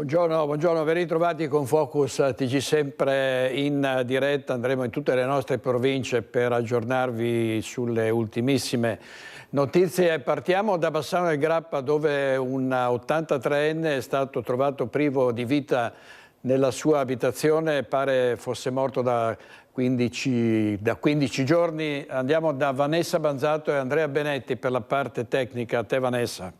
Buongiorno, buongiorno, ben ritrovati con Focus TG sempre in diretta. Andremo in tutte le nostre province per aggiornarvi sulle ultimissime notizie. Partiamo da Bassano del Grappa, dove un 83enne è stato trovato privo di vita nella sua abitazione, pare fosse morto da 15 giorni. Andiamo da Vanessa Banzato e Andrea Benetti per la parte tecnica. A te, Vanessa.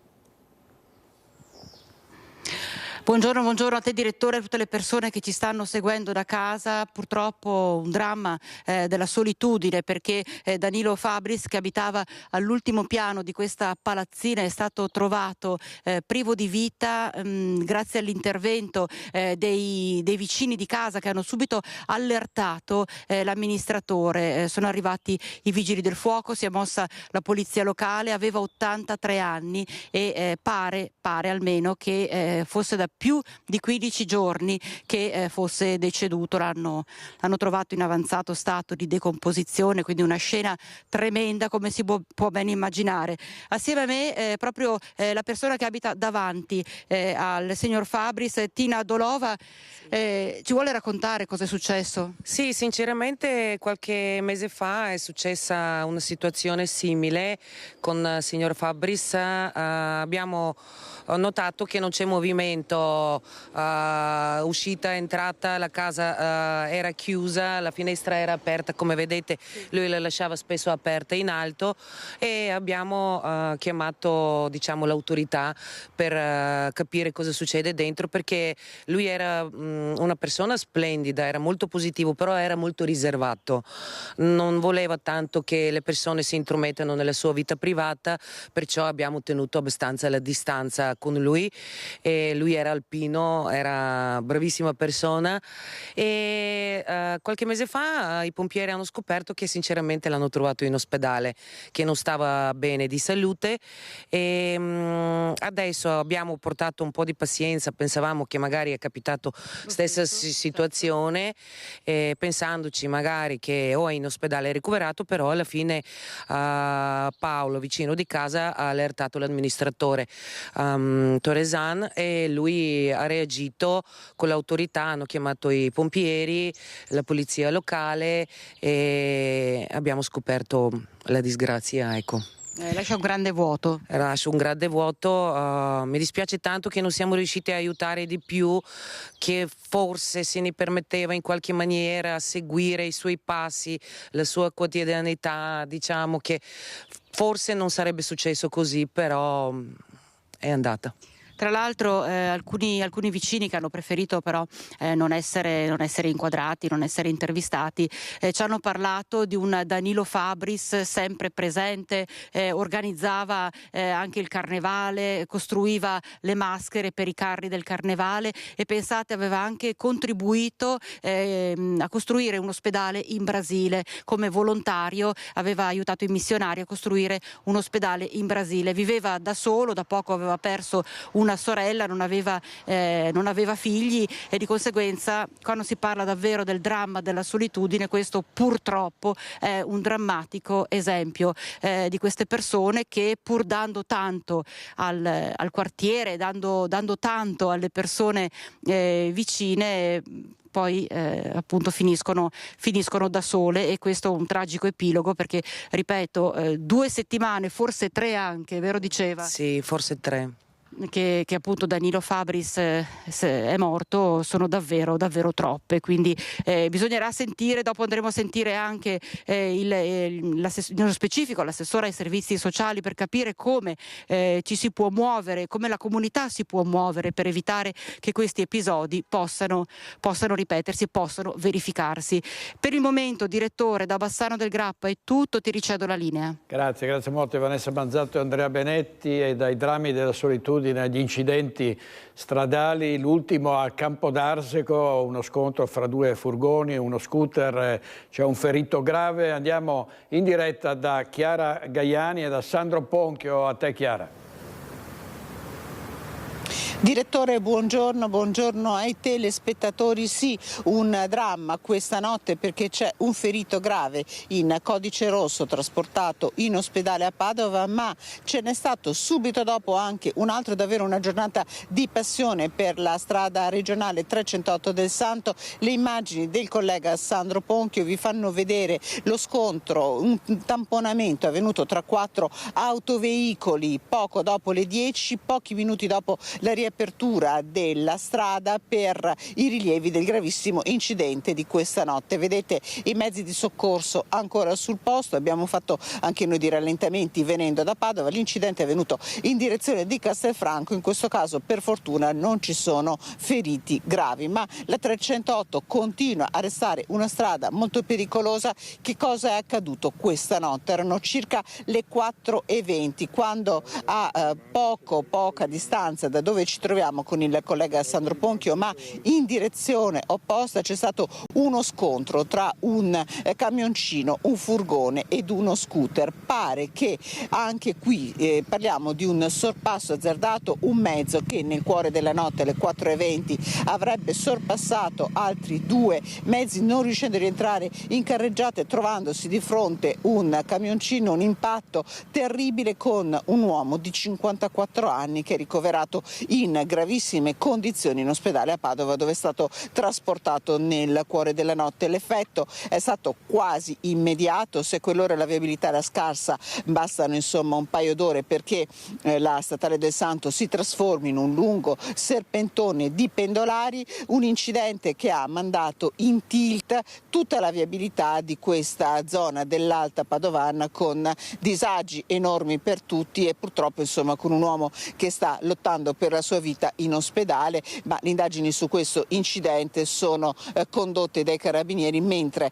Buongiorno, buongiorno a te direttore e a tutte le persone che ci stanno seguendo da casa. Purtroppo un dramma della solitudine, perché Danilo Fabris, che abitava all'ultimo piano di questa palazzina, è stato trovato privo di vita grazie all'intervento dei vicini di casa, che hanno subito allertato l'amministratore. Sono arrivati i vigili del fuoco, si è mossa la polizia locale. Aveva 83 anni e pare almeno che fosse da più di 15 giorni che fosse deceduto. L'hanno trovato in avanzato stato di decomposizione, quindi una scena tremenda, come si può ben immaginare. Assieme a me proprio la persona che abita davanti al signor Fabris, Tina Dolova. Ci vuole raccontare cosa è successo? Sì, sinceramente qualche mese fa è successa una situazione simile con il signor Fabris. Abbiamo notato che non c'è movimento, uscita, entrata, la casa era chiusa, la finestra era aperta, come vedete lui la lasciava spesso aperta in alto, e abbiamo chiamato, diciamo, l'autorità per capire cosa succede dentro, perché lui era una persona splendida, era molto positivo, però era molto riservato, non voleva tanto che le persone si intromettano nella sua vita privata, perciò abbiamo tenuto abbastanza la distanza con lui. E lui era alpino, era bravissima persona, e qualche mese fa i pompieri hanno scoperto che sinceramente l'hanno trovato in ospedale, che non stava bene di salute, e adesso abbiamo portato un po' di pazienza. Pensavamo che magari è capitato stessa situazione, pensandoci magari che o è in ospedale ricoverato, però alla fine Paolo, vicino di casa, ha allertato l'amministratore Toresan, e lui ha reagito con l'autorità. Hanno chiamato i pompieri, la polizia locale, e abbiamo scoperto la disgrazia, ecco. Lascia un grande vuoto. Lascia un grande vuoto. Mi dispiace tanto che non siamo riusciti a aiutare di più, che forse se ne permetteva in qualche maniera a seguire i suoi passi, la sua quotidianità. Diciamo che forse non sarebbe successo così, però è andata. Tra l'altro alcuni vicini, che hanno preferito però non essere inquadrati, non essere intervistati, ci hanno parlato di un Danilo Fabris sempre presente, organizzava anche il carnevale, costruiva le maschere per i carri del carnevale, e pensate, aveva anche contribuito a costruire un ospedale in Brasile come volontario. Aveva aiutato i missionari a costruire un ospedale in Brasile. Viveva da solo, da poco aveva perso una sorella, non aveva figli, e di conseguenza, quando si parla davvero del dramma della solitudine, questo purtroppo è un drammatico esempio di queste persone che, pur dando tanto al quartiere, dando tanto alle persone vicine, poi appunto finiscono da sole. E questo è un tragico epilogo, perché, ripeto, 2 settimane, forse 3 anche, vero diceva? Sì, forse 3. Che appunto Danilo Fabris è morto, sono davvero troppe. Quindi bisognerà sentire, dopo andremo a sentire anche nello specifico l'assessore ai servizi sociali, per capire come ci si può muovere, come la comunità si può muovere per evitare che questi episodi possano ripetersi, possano verificarsi. Per il momento, direttore, da Bassano del Grappa è tutto, ti ricedo la linea. Grazie molto Vanessa Banzato e Andrea Benetti. E dai drammi della solitudine agli incidenti stradali, l'ultimo a Campodarsego, uno scontro fra 2 furgoni, uno scooter, c'è un ferito grave. Andiamo in diretta da Chiara Gaiani e da Sandro Ponchio. A te, Chiara. Direttore, buongiorno ai telespettatori. Sì, un dramma questa notte perché c'è un ferito grave in codice rosso trasportato in ospedale a Padova, ma ce n'è stato subito dopo anche un altro, davvero una giornata di passione per la strada regionale 308 del Santo. Le immagini del collega Sandro Ponchio vi fanno vedere lo scontro, un tamponamento avvenuto tra 4 autoveicoli poco dopo le 10, pochi minuti dopo la riapertura della strada per i rilievi del gravissimo incidente di questa notte. Vedete i mezzi di soccorso ancora sul posto, abbiamo fatto anche noi di rallentamenti venendo da Padova. L'incidente è venuto in direzione di Castelfranco, in questo caso per fortuna non ci sono feriti gravi, ma la 308 continua a restare una strada molto pericolosa. Che cosa è accaduto questa notte? Erano circa le 4:20 quando a poca distanza da dove ci troviamo con il collega Sandro Ponchio, ma in direzione opposta, c'è stato uno scontro tra un camioncino, un furgone ed uno scooter. Pare che anche qui parliamo di un sorpasso azzardato, un mezzo che nel cuore della notte alle 4:20 avrebbe sorpassato altri due mezzi, non riuscendo a rientrare in carreggiata e trovandosi di fronte un camioncino, un impatto terribile con un uomo di 54 anni che è ricoverato in gravissime condizioni in ospedale a Padova, dove è stato trasportato nel cuore della notte. L'effetto è stato quasi immediato, se quell'ora la viabilità era scarsa bastano insomma un paio d'ore perché la statale del Santo si trasformi in un lungo serpentone di pendolari, un incidente che ha mandato in tilt tutta la viabilità di questa zona dell'Alta Padovana, con disagi enormi per tutti e purtroppo insomma con un uomo che sta lottando per la sua vita in ospedale, ma le indagini su questo incidente sono condotte dai carabinieri, mentre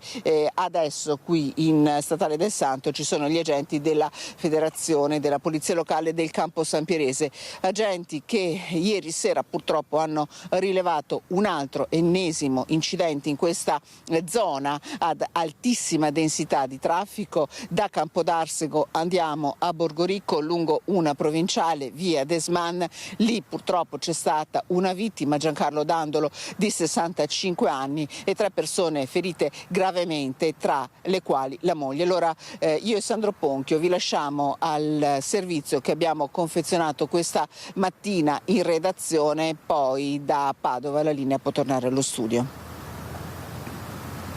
adesso qui in Statale del Santo ci sono gli agenti della Federazione della Polizia Locale del Campo Sampierese, agenti che ieri sera purtroppo hanno rilevato un altro ennesimo incidente in questa zona ad altissima densità di traffico. Da Campodarsego andiamo a Borgoricco lungo una provinciale, via Desman. Lì purtroppo c'è stata una vittima, Giancarlo Dandolo di 65 anni e 3 persone ferite gravemente, tra le quali la moglie. Allora io e Sandro Ponchio vi lasciamo al servizio che abbiamo confezionato questa mattina in redazione, poi da Padova la linea può tornare allo studio.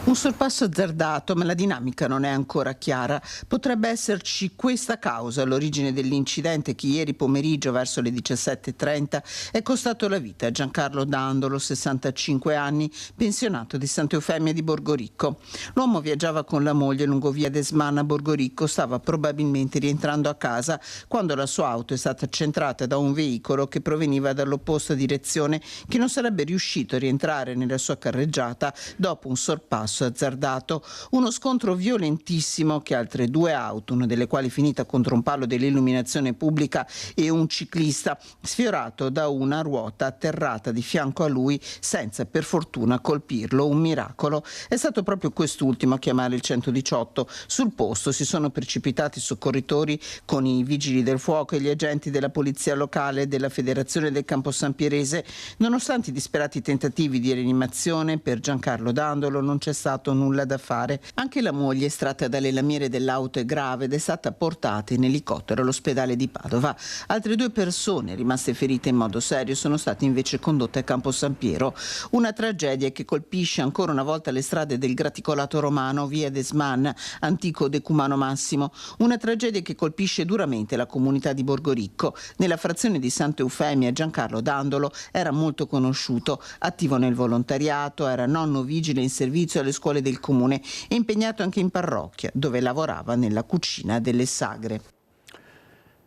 Un sorpasso azzardato, ma la dinamica non è ancora chiara. Potrebbe esserci questa causa all'origine dell'incidente che ieri pomeriggio verso le 17:30 è costato la vita a Giancarlo Dandolo, 65 anni, pensionato di Santa Eufemia di Borgoricco. L'uomo viaggiava con la moglie lungo via Desmana a Borgoricco, stava probabilmente rientrando a casa quando la sua auto è stata centrata da un veicolo che proveniva dall'opposta direzione, che non sarebbe riuscito a rientrare nella sua carreggiata dopo un sorpasso azzardato. Uno scontro violentissimo che altre 2 auto, una delle quali finita contro un palo dell'illuminazione pubblica e un ciclista sfiorato da una ruota atterrata di fianco a lui senza per fortuna colpirlo, un miracolo. È stato proprio quest'ultimo a chiamare il 118. Sul posto si sono precipitati i soccorritori con i vigili del fuoco e gli agenti della polizia locale e della Federazione del Campo Sampierese. Nonostante i disperati tentativi di rianimazione per Giancarlo Dandolo non c'è stato nulla da fare. Anche la moglie, estratta dalle lamiere dell'auto, è grave ed è stata portata in elicottero all'ospedale di Padova. Altre 2 persone rimaste ferite in modo serio sono state invece condotte a Campo San Piero. Una tragedia che colpisce ancora una volta le strade del Graticolato Romano, via Desman, antico Decumano Massimo. Una tragedia che colpisce duramente la comunità di Borgoricco. Nella frazione di Santa Eufemia Giancarlo Dandolo era molto conosciuto, attivo nel volontariato, era nonno vigile in servizio alle scuole del comune e impegnato anche in parrocchia, dove lavorava nella cucina delle sagre.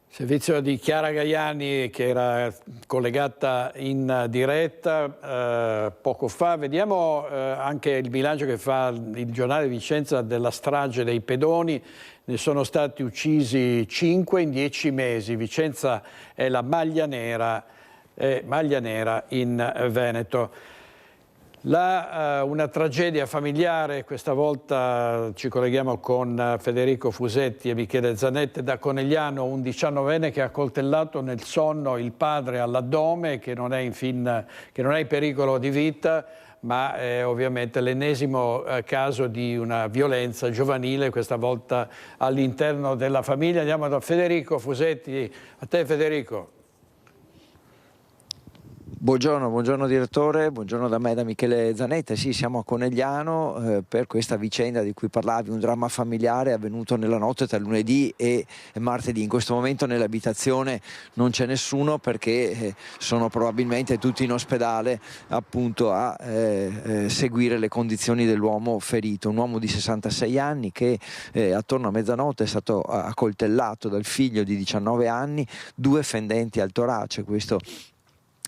Servizio di Chiara Gaiani che era collegata in diretta poco fa. Vediamo anche il bilancio che fa il giornale di Vicenza della strage dei pedoni. Ne sono stati uccisi 5 in 10 mesi. Vicenza è la maglia nera in Veneto. Una tragedia familiare, questa volta ci colleghiamo con Federico Fusetti e Michele Zanette da Conegliano, un 19enne che ha coltellato nel sonno il padre all'addome, che non è in pericolo di vita, ma è ovviamente l'ennesimo caso di una violenza giovanile, questa volta all'interno della famiglia. Andiamo da Federico Fusetti. A te Federico. Buongiorno direttore, buongiorno da me, da Michele Zanette. Sì, siamo a Conegliano per questa vicenda di cui parlavi, un dramma familiare avvenuto nella notte tra lunedì e martedì. In questo momento nell'abitazione non c'è nessuno perché sono probabilmente tutti in ospedale appunto a seguire le condizioni dell'uomo ferito, un uomo di 66 anni che attorno a mezzanotte è stato accoltellato dal figlio di 19 anni, 2 fendenti al torace. Questo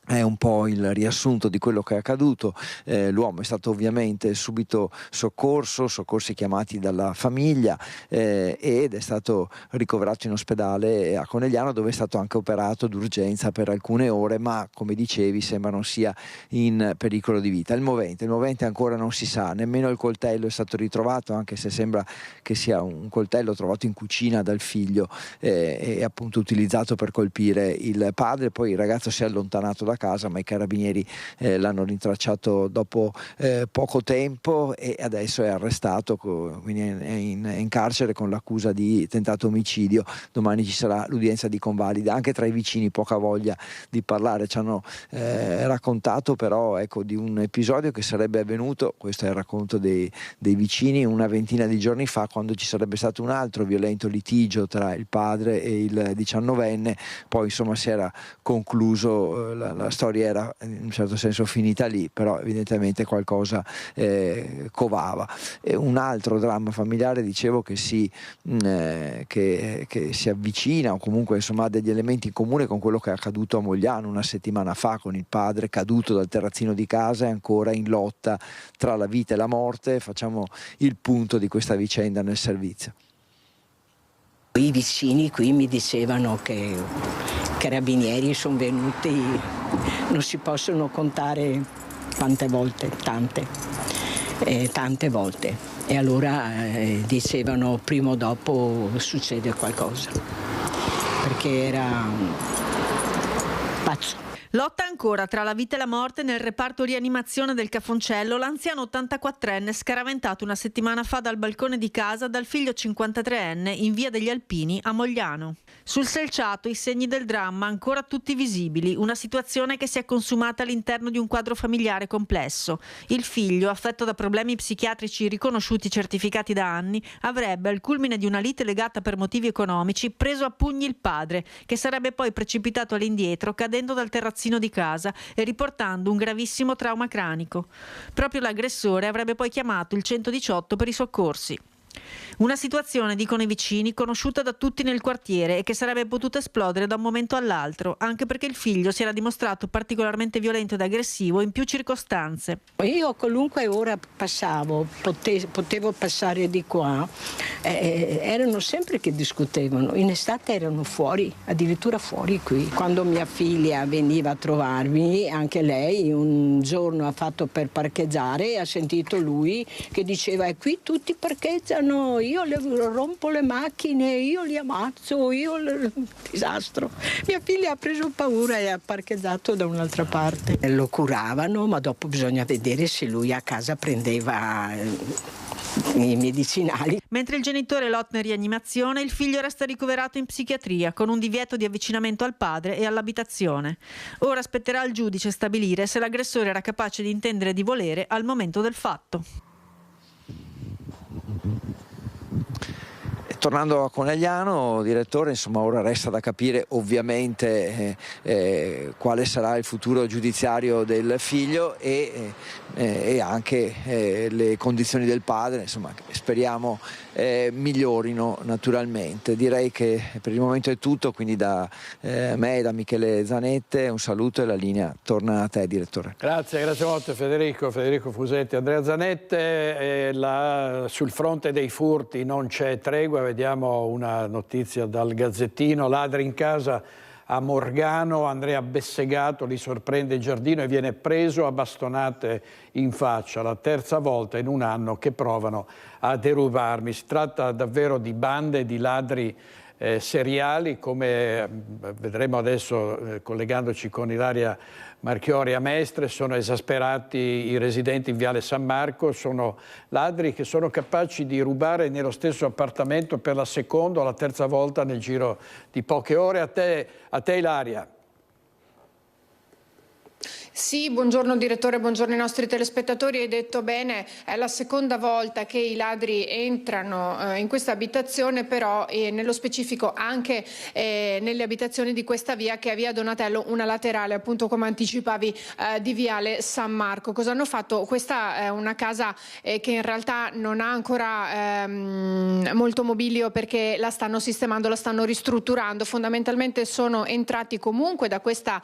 è un po' il riassunto di quello che è accaduto. L'uomo è stato ovviamente subito soccorsi chiamati dalla famiglia ed è stato ricoverato in ospedale a Conegliano, dove è stato anche operato d'urgenza per alcune ore, ma come dicevi sembra non sia in pericolo di vita. Il movente ancora non si sa, nemmeno il coltello è stato ritrovato, anche se sembra che sia un coltello trovato in cucina dal figlio e appunto utilizzato per colpire il padre. Poi il ragazzo si è allontanato da casa, ma i carabinieri l'hanno rintracciato dopo poco tempo e adesso è arrestato, quindi è in carcere con l'accusa di tentato omicidio. Domani ci sarà l'udienza di convalida. Anche tra i vicini poca voglia di parlare, ci hanno raccontato però di un episodio che sarebbe avvenuto, questo è il racconto dei vicini, una ventina di giorni fa, quando ci sarebbe stato un altro violento litigio tra il padre e il 19enne. Poi insomma si era concluso, la storia era in un certo senso finita lì, però evidentemente qualcosa covava. E un altro dramma familiare, dicevo, che si avvicina, o comunque insomma ha degli elementi in comune con quello che è accaduto a Mogliano una settimana fa, con il padre caduto dal terrazzino di casa e ancora in lotta tra la vita e la morte. Facciamo il punto di questa vicenda nel servizio. I vicini qui mi dicevano che i carabinieri sono venuti, non si possono contare quante volte, tante volte. E allora dicevano prima o dopo succede qualcosa, perché era pazzo. Lotta ancora tra la vita e la morte nel reparto rianimazione del Cafoncello l'anziano 84enne scaraventato una settimana fa dal balcone di casa dal figlio 53enne in via degli Alpini a Mogliano. Sul selciato i segni del dramma ancora tutti visibili, una situazione che si è consumata all'interno di un quadro familiare complesso. Il figlio, affetto da problemi psichiatrici riconosciuti e certificati da anni, avrebbe, al culmine di una lite legata per motivi economici, preso a pugni il padre, che sarebbe poi precipitato all'indietro cadendo dal terrazzino di casa e riportando un gravissimo trauma cranico. Proprio l'aggressore avrebbe poi chiamato il 118 per i soccorsi. Una situazione, dicono i vicini, conosciuta da tutti nel quartiere e che sarebbe potuta esplodere da un momento all'altro, anche perché il figlio si era dimostrato particolarmente violento ed aggressivo in più circostanze. Io qualunque ora passavo, potevo passare di qua, erano sempre che discutevano. In estate erano fuori, addirittura fuori qui. Quando mia figlia veniva a trovarmi, anche lei un giorno ha fatto per parcheggiare e ha sentito lui che diceva: e qui tutti parcheggiano, io rompo le macchine, io li ammazzo, disastro. Mia figlia ha preso paura e ha parcheggiato da un'altra parte. Lo curavano, ma dopo bisogna vedere se lui a casa prendeva i medicinali. Mentre il genitore lotta in rianimazione, il figlio resta ricoverato in psichiatria con un divieto di avvicinamento al padre e all'abitazione. Ora spetterà al giudice stabilire se l'aggressore era capace di intendere e di volere al momento del fatto. Tornando a Conegliano, direttore, insomma ora resta da capire ovviamente quale sarà il futuro giudiziario del figlio e anche le condizioni del padre, insomma speriamo migliorino naturalmente. Direi che per il momento è tutto, quindi da me e da Michele Zanette un saluto e la linea torna a te, direttore. Grazie molto Federico Fusetti. Andrea Zanette, sul fronte dei furti non c'è tregua. Vediamo una notizia dal Gazzettino: ladri in casa a Morgano. Andrea Bessegato li sorprende in giardino e viene preso a bastonate in faccia, la terza volta in un anno che provano a derubarmi. Si tratta davvero di bande di ladri seriali, come vedremo adesso collegandoci con Ilaria Marchiori a Mestre. Sono esasperati i residenti in Viale San Marco, sono ladri che sono capaci di rubare nello stesso appartamento per la seconda o la terza volta nel giro di poche ore. A te Ilaria. Sì, buongiorno direttore, buongiorno ai nostri telespettatori. Hai detto bene, è la seconda volta che i ladri entrano in questa abitazione, però nello specifico anche nelle abitazioni di questa via, che è via Donatello, una laterale, appunto come anticipavi, di Viale San Marco. Cosa hanno fatto? Questa è una casa che in realtà non ha ancora molto mobilio, perché la stanno sistemando, la stanno ristrutturando. Fondamentalmente sono entrati comunque da questa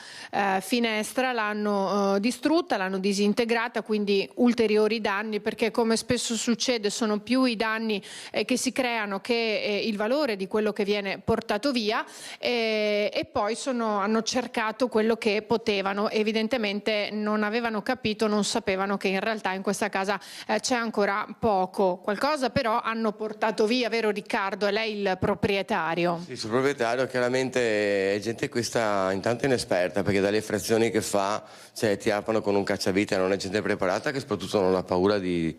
finestra, l'hanno distrutta, l'hanno disintegrata, quindi ulteriori danni, perché come spesso succede sono più i danni che si creano che il valore di quello che viene portato via, e poi hanno cercato quello che potevano. Evidentemente non avevano capito, non sapevano che in realtà in questa casa c'è ancora poco. Qualcosa però hanno portato via, vero Riccardo? È lei il proprietario? Sì, il proprietario chiaramente è gente questa intanto inesperta, perché dalle frazioni che fa, cioè, ti aprono con un cacciavite, non è gente preparata, che soprattutto non ha paura di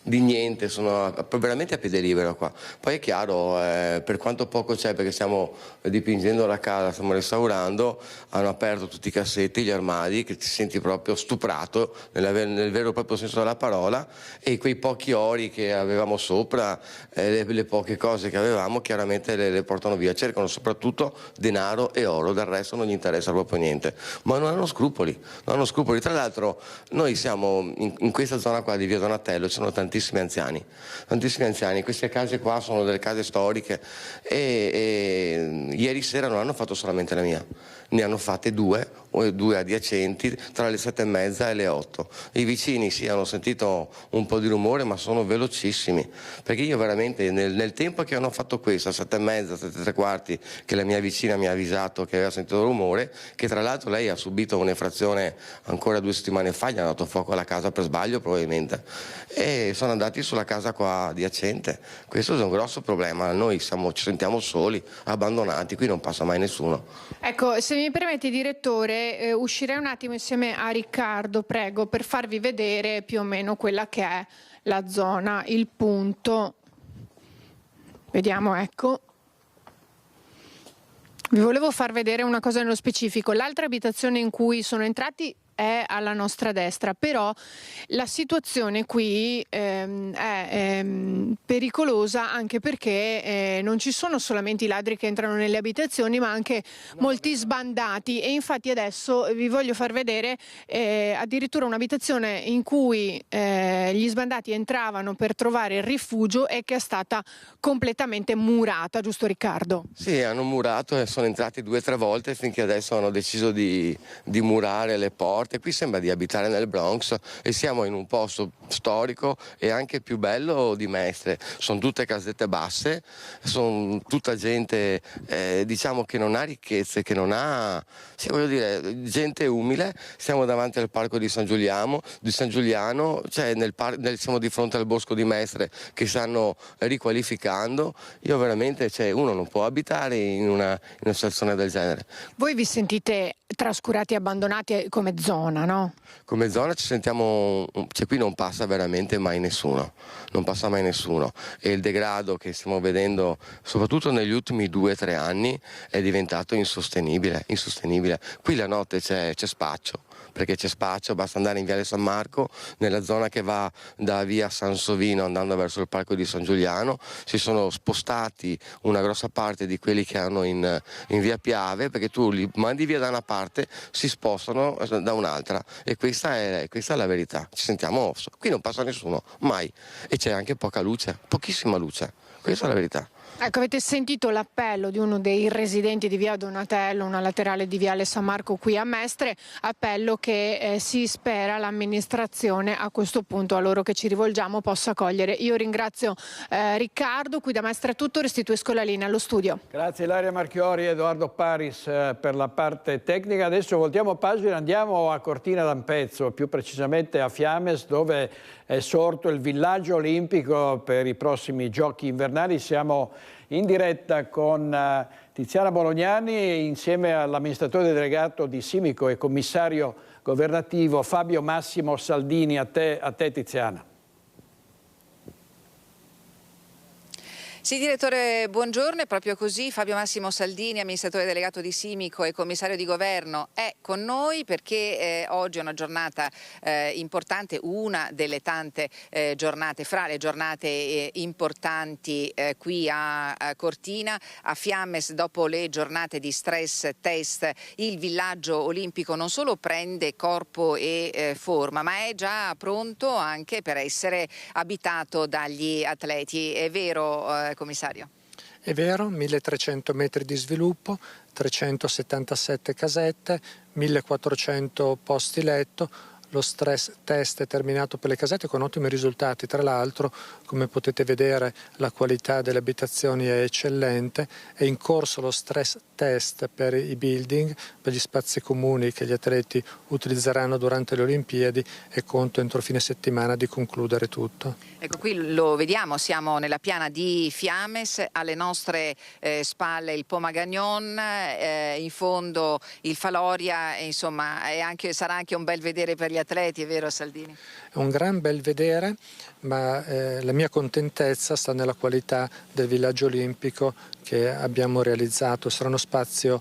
niente, sono veramente a piede libero qua. Poi è chiaro, per quanto poco c'è, perché stiamo dipingendo la casa, stiamo restaurando, hanno aperto tutti i cassetti, gli armadi, che ti senti proprio stuprato nel vero e proprio senso della parola, e quei pochi ori che avevamo sopra, le poche cose che avevamo, chiaramente le portano via. Cercano soprattutto denaro e oro, del resto non gli interessa proprio niente, ma non hanno scrupoli, Tra l'altro noi siamo in questa zona qua di via Donatello, ci sono tantissimi anziani. Queste case qua sono delle case storiche, e ieri sera non hanno fatto solamente la mia, ne hanno fatte due adiacenti tra le 7:30 e le 8. I vicini sì, hanno sentito un po' di rumore, ma sono velocissimi, perché io veramente nel tempo che hanno fatto questo, a 7:30, 7:15, che la mia vicina mi ha avvisato che aveva sentito rumore, che tra l'altro lei ha subito un'infrazione ancora 2 settimane fa, gli hanno dato fuoco alla casa per sbaglio probabilmente, e sono andati sulla casa qua adiacente. Questo è un grosso problema, noi ci sentiamo soli, abbandonati, qui non passa mai nessuno. Ecco, se mi permetti direttore, uscirei un attimo insieme a Riccardo, prego, per farvi vedere più o meno quella che è la zona, il punto. Vediamo, ecco. Vi volevo far vedere una cosa nello specifico. L'altra abitazione in cui sono entrati è alla nostra destra, però la situazione qui è pericolosa, anche perché non ci sono solamente i ladri che entrano nelle abitazioni, ma anche molti sbandati, e infatti adesso vi voglio far vedere addirittura un'abitazione in cui gli sbandati entravano per trovare il rifugio e che è stata completamente murata, giusto Riccardo? Sì, hanno murato e sono entrati 2 o 3 volte, finché adesso hanno deciso di murare le porte. Qui sembra di abitare nel Bronx, e siamo in un posto storico e anche più bello di Mestre. Sono tutte casette basse, sono tutta gente diciamo che non ha ricchezze, che non ha, sì, voglio dire, gente umile. Siamo davanti al parco di San Giuliano, cioè siamo di fronte al bosco di Mestre, che stanno riqualificando. Io veramente, cioè, uno non può abitare in una situazione del genere. Voi vi sentite trascurati e abbandonati come zona, no? Come zona ci sentiamo, cioè qui non passa veramente mai nessuno, e il degrado che stiamo vedendo soprattutto negli ultimi 2 o 3 anni è diventato insostenibile. Qui la notte c'è spaccio, perché c'è spazio, basta andare in Viale San Marco, nella zona che va da via Sansovino andando verso il parco di San Giuliano. Si sono spostati una grossa parte di quelli che hanno in via Piave, perché tu li mandi via da una parte, si spostano da un'altra, e questa è la verità. Ci sentiamo, qui non passa nessuno, mai, e c'è anche poca luce, pochissima luce, questa è la verità. Ecco, avete sentito l'appello di uno dei residenti di via Donatello, una laterale di viale San Marco qui a Mestre, appello che si spera l'amministrazione a questo punto, a loro che ci rivolgiamo, possa cogliere. Io ringrazio Riccardo, qui da Mestre è tutto, restituisco la linea allo studio. Grazie Ilaria Marchiori e Edoardo Paris per la parte tecnica. Adesso voltiamo pagina, andiamo a Cortina d'Ampezzo, più precisamente a Fiames, dove è sorto il villaggio olimpico per i prossimi giochi invernali. Siamo in diretta con Tiziana Bolognani insieme all'amministratore delegato di Simico e commissario governativo Fabio Massimo Saldini. A te Tiziana. Sì, direttore, buongiorno. È proprio così. Fabio Massimo Saldini, amministratore delegato di Simico e commissario di governo, è con noi perché oggi è una giornata importante, una delle tante giornate, fra le giornate importanti qui a Cortina. A Fiames, dopo le giornate di stress test, il villaggio olimpico non solo prende corpo e forma, ma è già pronto anche per essere abitato dagli atleti. È vero, commissario? È vero, 1300 metri di sviluppo, 377 casette, 1400 posti letto. Lo stress test è terminato per le casette con ottimi risultati, tra l'altro come potete vedere la qualità delle abitazioni è eccellente, è in corso lo stress test per i building, per gli spazi comuni che gli atleti utilizzeranno durante le Olimpiadi e conto entro fine settimana di concludere tutto. Ecco, qui lo vediamo, siamo nella piana di Fiames, alle nostre spalle il Pomagagnon, in fondo il Faloria, insomma sarà anche un bel vedere per gli atleti, è vero Saldini? È un gran bel vedere, ma la mia contentezza sta nella qualità del villaggio olimpico che abbiamo realizzato. Sarà uno spazio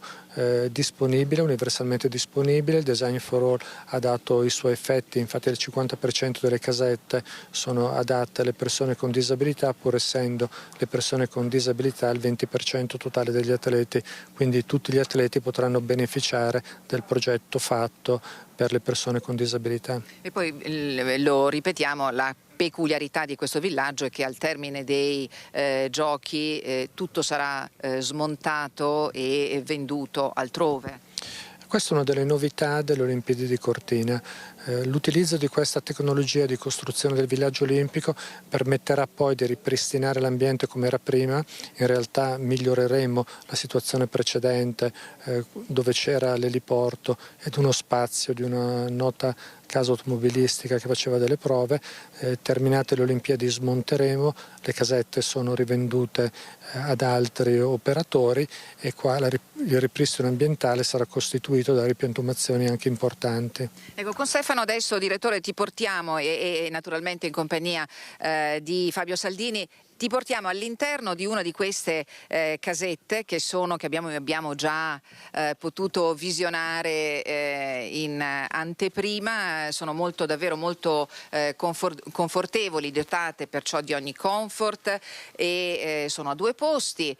disponibile, universalmente disponibile. Il Design for All ha dato i suoi effetti, infatti il 50% delle casette sono adatte alle persone con disabilità, pur essendo le persone con disabilità il 20% totale degli atleti, quindi tutti gli atleti potranno beneficiare del progetto fatto per le persone con disabilità. E poi lo ripetiamo, la peculiarità di questo villaggio è che al termine dei giochi tutto sarà smontato e venduto altrove. Questa è una delle novità delle Olimpiadi di Cortina. L'utilizzo di questa tecnologia di costruzione del villaggio olimpico permetterà poi di ripristinare l'ambiente come era prima. In realtà miglioreremo la situazione precedente dove c'era l'eliporto ed uno spazio di una nota casa automobilistica che faceva delle prove. Terminate le Olimpiadi smonteremo, le casette sono rivendute ad altri operatori e qua il ripristino ambientale sarà costituito da ripiantumazioni anche importanti. Ecco, con Stefano adesso, direttore, ti portiamo e naturalmente in compagnia di Fabio Saldini, ti portiamo all'interno di una di queste casette che abbiamo già potuto visionare in anteprima. Sono davvero molto confortevoli, dotate perciò di ogni comfort e sono a 2 posti,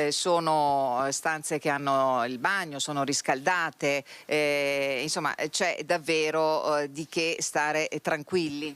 sono stanze che hanno il bagno, sono riscaldate, insomma c'è davvero di che stare tranquilli.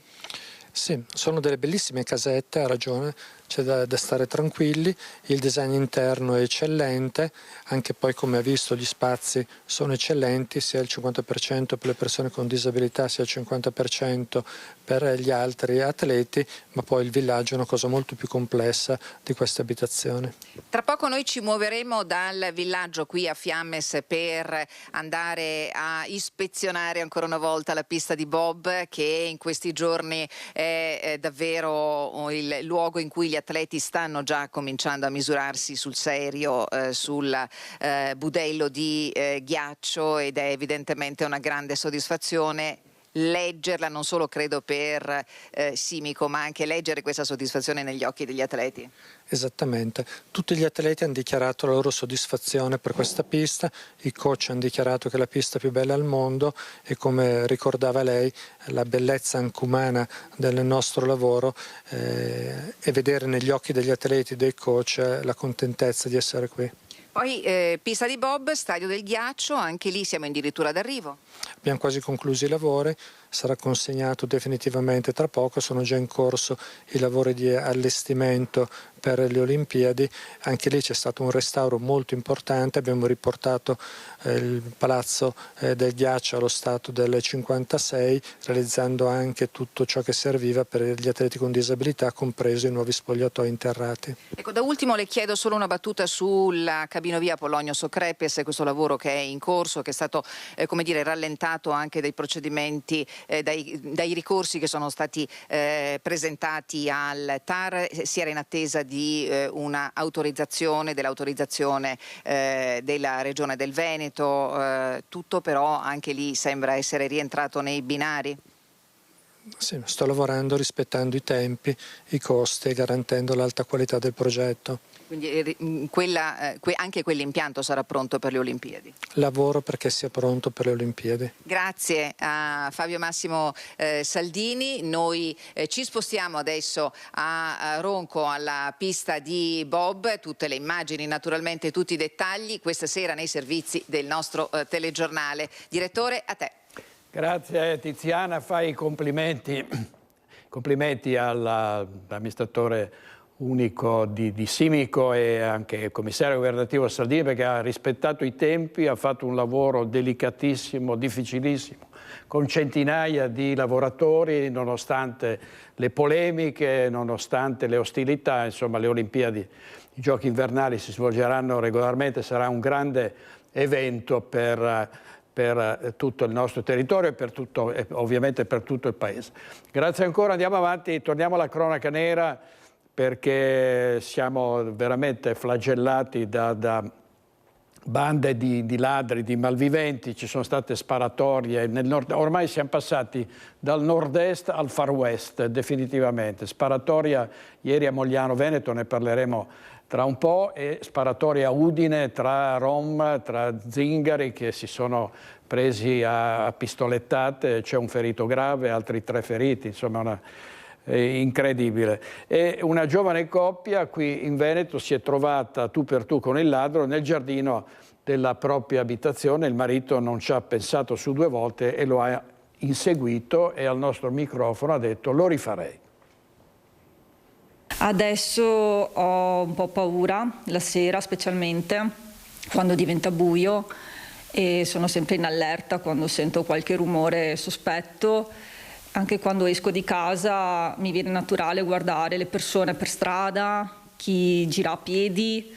Sì, sono delle bellissime casette, ha ragione, c'è da stare tranquilli, il design interno è eccellente, anche poi come ha visto gli spazi sono eccellenti, sia il 50% per le persone con disabilità sia il 50% per gli altri atleti, ma poi il villaggio è una cosa molto più complessa di queste abitazioni. Tra poco noi ci muoveremo dal villaggio qui a Fiames per andare a ispezionare ancora una volta la pista di bob, che in questi giorni è davvero il luogo in cui gli atleti stanno già cominciando a misurarsi sul serio sul budello di ghiaccio, ed è evidentemente una grande soddisfazione leggerla, non solo credo per Simico, ma anche leggere questa soddisfazione negli occhi degli atleti. Esattamente, tutti gli atleti hanno dichiarato la loro soddisfazione per questa pista, i coach hanno dichiarato che è la pista più bella al mondo e, come ricordava lei, la bellezza anche umana del nostro lavoro e vedere negli occhi degli atleti e dei coach la contentezza di essere qui. Poi pista di bob, stadio del ghiaccio, anche lì siamo addirittura d'arrivo. Abbiamo quasi concluso i lavori, sarà consegnato definitivamente tra poco. Sono già in corso i lavori di allestimento per le Olimpiadi. Anche lì c'è stato un restauro molto importante, abbiamo riportato il palazzo del ghiaccio allo stato del 56, realizzando anche tutto ciò che serviva per gli atleti con disabilità, compreso i nuovi spogliatoi interrati. Ecco, da ultimo le chiedo solo una battuta sulla cabinovia Polonio-Socrepes, questo lavoro che è in corso, che è stato come dire, rallentato anche dai procedimenti, dai ricorsi che sono stati presentati al TAR. Si era in attesa di una autorizzazione, dell'autorizzazione della Regione del Veneto, tutto però anche lì sembra essere rientrato nei binari. Sì, sto lavorando rispettando i tempi, i costi e garantendo l'alta qualità del progetto. Quindi anche quell'impianto sarà pronto per le Olimpiadi? Lavoro perché sia pronto per le Olimpiadi. Grazie a Fabio Massimo Saldini. Noi ci spostiamo adesso a Ronco, alla pista di bob. Tutte le immagini, naturalmente tutti i dettagli, questa sera nei servizi del nostro telegiornale. Direttore, a te. Grazie Tiziana, fai complimenti all'amministratore unico di Simico e anche commissario governativo Saldini, perché ha rispettato i tempi, ha fatto un lavoro delicatissimo, difficilissimo, con centinaia di lavoratori, nonostante le polemiche, nonostante le ostilità. Insomma, le Olimpiadi, i giochi invernali si svolgeranno regolarmente, sarà un grande evento per tutto il nostro territorio e ovviamente per tutto il Paese. Grazie ancora, andiamo avanti, torniamo alla cronaca nera, perché siamo veramente flagellati da bande di ladri, di malviventi. Ci sono state sparatorie nel nord, ormai siamo passati dal nord-est al far west definitivamente. Sparatoria ieri a Mogliano Veneto, ne parleremo tra un po', e sparatoria a Udine tra Rom, tra zingari che si sono presi a pistolettate, c'è un ferito grave, altri 3 feriti, insomma incredibile. E una giovane coppia qui in Veneto si è trovata tu per tu con il ladro nel giardino della propria abitazione. Il marito non ci ha pensato su 2 volte e lo ha inseguito e al nostro microfono ha detto: lo rifarei. Adesso ho un po' paura, la sera specialmente, quando diventa buio, e sono sempre in allerta quando sento qualche rumore sospetto. Anche quando esco di casa mi viene naturale guardare le persone per strada, chi gira a piedi,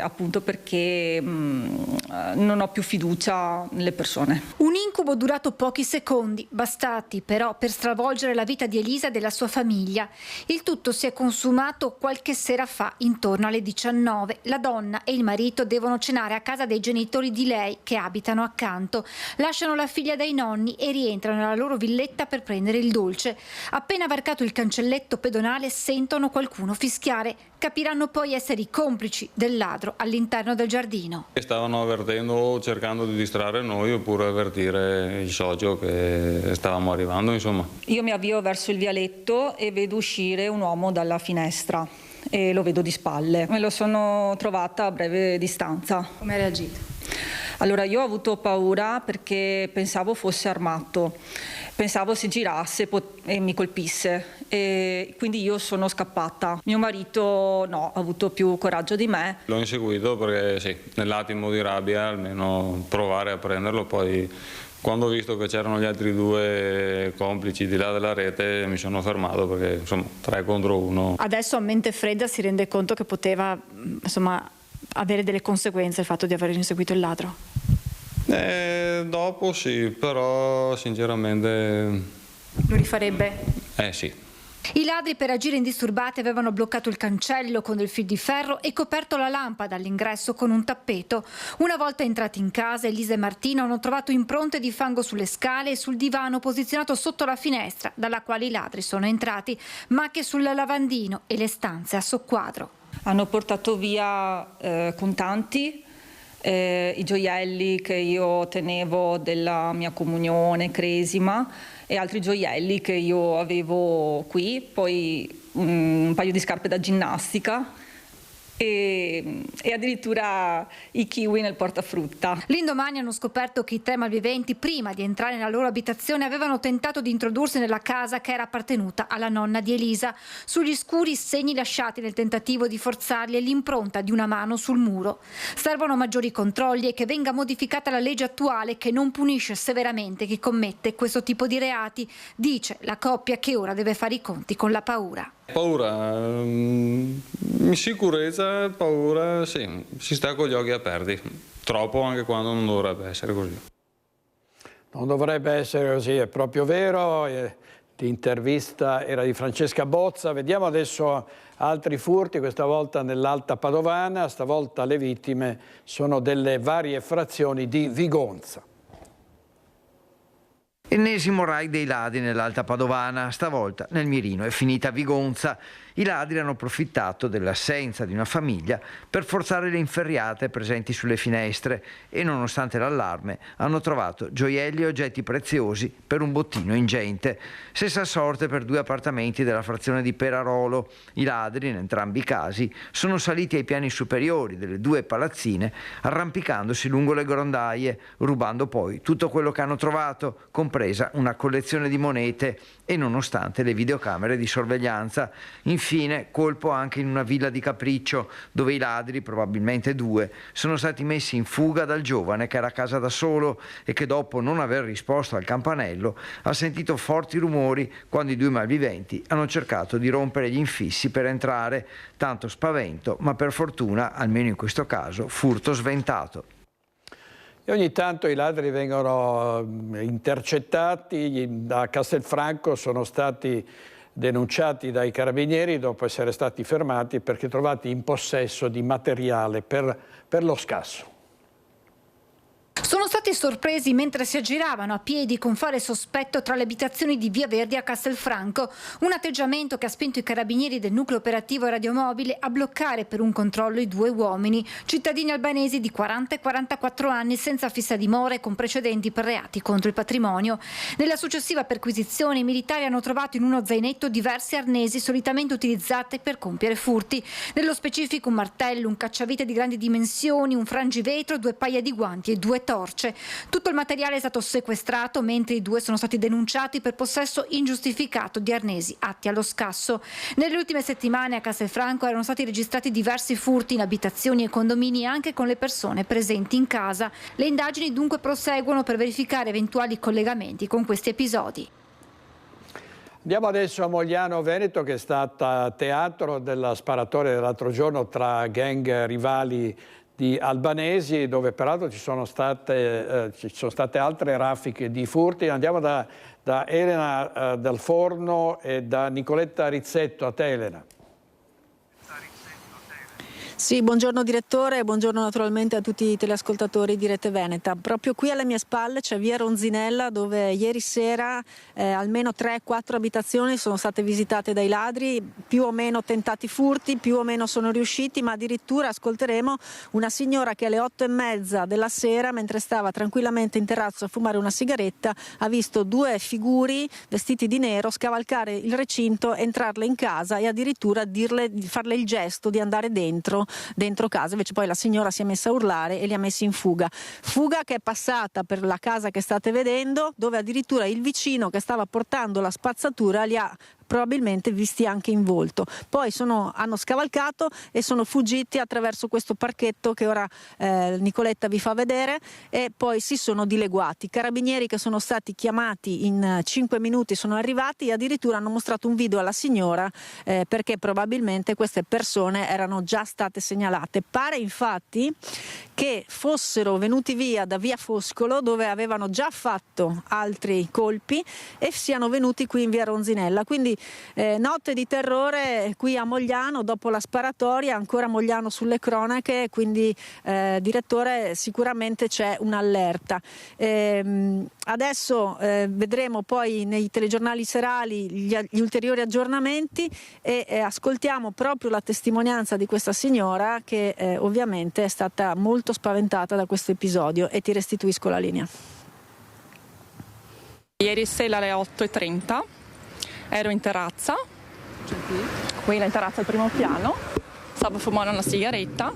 appunto perché non ho più fiducia nelle persone. Un incubo durato pochi secondi, bastati però per stravolgere la vita di Elisa e della sua famiglia. Il tutto si è consumato qualche sera fa, intorno alle 19. La donna e il marito devono cenare a casa dei genitori di lei, che abitano accanto. Lasciano la figlia dai nonni e rientrano nella loro villetta per prendere il dolce. Appena varcato il cancelletto pedonale sentono qualcuno fischiare. Capiranno poi essere i complici del ladro all'interno del giardino. Stavano avvertendo, cercando di distrarre noi oppure avvertire il socio che stavamo arrivando, insomma. Io mi avvio verso il vialetto e vedo uscire un uomo dalla finestra e lo vedo di spalle. Me lo sono trovata a breve distanza. Come hai reagito? Allora, io ho avuto paura perché pensavo fosse armato. Pensavo si girasse e mi colpisse, e quindi io sono scappata. Mio marito no, ha avuto più coraggio di me. L'ho inseguito perché sì, nell'attimo di rabbia, almeno provare a prenderlo, poi quando ho visto che c'erano gli altri 2 complici di là della rete mi sono fermato perché insomma 3 contro 1. Adesso a mente fredda si rende conto che poteva insomma avere delle conseguenze il fatto di aver inseguito il ladro? Dopo sì, però sinceramente... Lo rifarebbe? Sì. I ladri, per agire indisturbati, avevano bloccato il cancello con del fil di ferro e coperto la lampada all'ingresso con un tappeto. Una volta entrati in casa, Elisa e Martino hanno trovato impronte di fango sulle scale e sul divano posizionato sotto la finestra, dalla quale i ladri sono entrati, ma anche sul lavandino e le stanze a soqquadro. Hanno portato via contanti, i gioielli che io tenevo della mia comunione, cresima, e altri gioielli che io avevo qui, poi un paio di scarpe da ginnastica e addirittura i kiwi nel portafrutta. L'indomani hanno scoperto che i 3 malviventi, prima di entrare nella loro abitazione, avevano tentato di introdursi nella casa che era appartenuta alla nonna di Elisa. Sugli scuri segni lasciati nel tentativo di forzarli e l'impronta di una mano sul muro. Servono maggiori controlli e che venga modificata la legge attuale che non punisce severamente chi commette questo tipo di reati, dice la coppia che ora deve fare i conti con la paura. Paura, insicurezza, paura, sì, si sta con gli occhi aperti, troppo anche quando non dovrebbe essere così. Non dovrebbe essere così, è proprio vero. L'intervista era di Francesca Bozza. Vediamo adesso altri furti, questa volta nell'Alta Padovana, stavolta le vittime sono delle varie frazioni di Vigonza. Ennesimo raid dei ladri nell'Alta Padovana, stavolta nel mirino è finita Vigonza. I ladri hanno approfittato dell'assenza di una famiglia per forzare le inferriate presenti sulle finestre e, nonostante l'allarme, hanno trovato gioielli e oggetti preziosi per un bottino ingente. Stessa sorte per 2 appartamenti della frazione di Perarolo. I ladri, in entrambi i casi, sono saliti ai piani superiori delle 2 palazzine, arrampicandosi lungo le grondaie, rubando poi tutto quello che hanno trovato, compresa una collezione di monete e nonostante le videocamere di sorveglianza. Infine, colpo anche in una villa di Capriccio, dove i ladri, probabilmente 2, sono stati messi in fuga dal giovane che era a casa da solo e che, dopo non aver risposto al campanello, ha sentito forti rumori quando i 2 malviventi hanno cercato di rompere gli infissi per entrare. Tanto spavento, ma per fortuna, almeno in questo caso, furto sventato. E ogni tanto i ladri vengono intercettati. Da Castelfranco sono stati denunciati dai carabinieri dopo essere stati fermati perché trovati in possesso di materiale per lo scasso. Sono stati sorpresi mentre si aggiravano a piedi con fare sospetto tra le abitazioni di Via Verdi a Castelfranco, un atteggiamento che ha spinto i carabinieri del nucleo operativo radiomobile a bloccare per un controllo i 2 uomini, cittadini albanesi di 40 e 44 anni senza fissa dimora e con precedenti per reati contro il patrimonio. Nella successiva perquisizione i militari hanno trovato in uno zainetto diversi arnesi solitamente utilizzati per compiere furti, nello specifico un martello, un cacciavite di grandi dimensioni, un frangivetro, 2 paia di guanti e 2 torce. Tutto il materiale è stato sequestrato, mentre i 2 sono stati denunciati per possesso ingiustificato di arnesi atti allo scasso. Nelle ultime settimane a Castelfranco erano stati registrati diversi furti in abitazioni e condomini anche con le persone presenti in casa. Le indagini dunque proseguono per verificare eventuali collegamenti con questi episodi. Andiamo adesso a Mogliano Veneto, che è stata teatro della sparatoria dell'altro giorno tra gang rivali di albanesi, dove peraltro ci sono state altre raffiche di furti. Andiamo da Elena Dal Forno e da Nicoletta Rizzetto. A te, Elena. Sì, buongiorno direttore e buongiorno naturalmente a tutti i teleascoltatori di Rete Veneta. Proprio qui alle mie spalle c'è via Ronzinella, dove ieri sera almeno 3-4 abitazioni sono state visitate dai ladri, più o meno tentati furti, più o meno sono riusciti, ma addirittura ascolteremo una signora che alle 8:30 della sera, mentre stava tranquillamente in terrazzo a fumare una sigaretta, ha visto 2 figuri vestiti di nero scavalcare il recinto, entrarle in casa e addirittura farle il gesto di andare dentro casa. Invece poi la signora si è messa a urlare e li ha messi in fuga che è passata per la casa che state vedendo, dove addirittura il vicino che stava portando la spazzatura li ha probabilmente visti anche in volto. Poi hanno scavalcato e sono fuggiti attraverso questo parchetto che ora Nicoletta vi fa vedere, e poi si sono dileguati. I carabinieri che sono stati chiamati in 5 minuti sono arrivati e addirittura hanno mostrato un video alla signora perché probabilmente queste persone erano già state segnalate. Pare infatti che fossero venuti via da via Foscolo, dove avevano già fatto altri colpi, e siano venuti qui in via Ronzinella. Quindi notte di terrore qui a Mogliano dopo la sparatoria, ancora Mogliano sulle cronache, quindi direttore, sicuramente c'è un'allerta. Adesso vedremo poi nei telegiornali serali gli ulteriori aggiornamenti e ascoltiamo proprio la testimonianza di questa signora che ovviamente è stata molto spaventata da questo episodio, e ti restituisco la linea. Ieri sera alle 8:30 ero in terrazza, qui in terrazza al primo piano, stavo fumando una sigaretta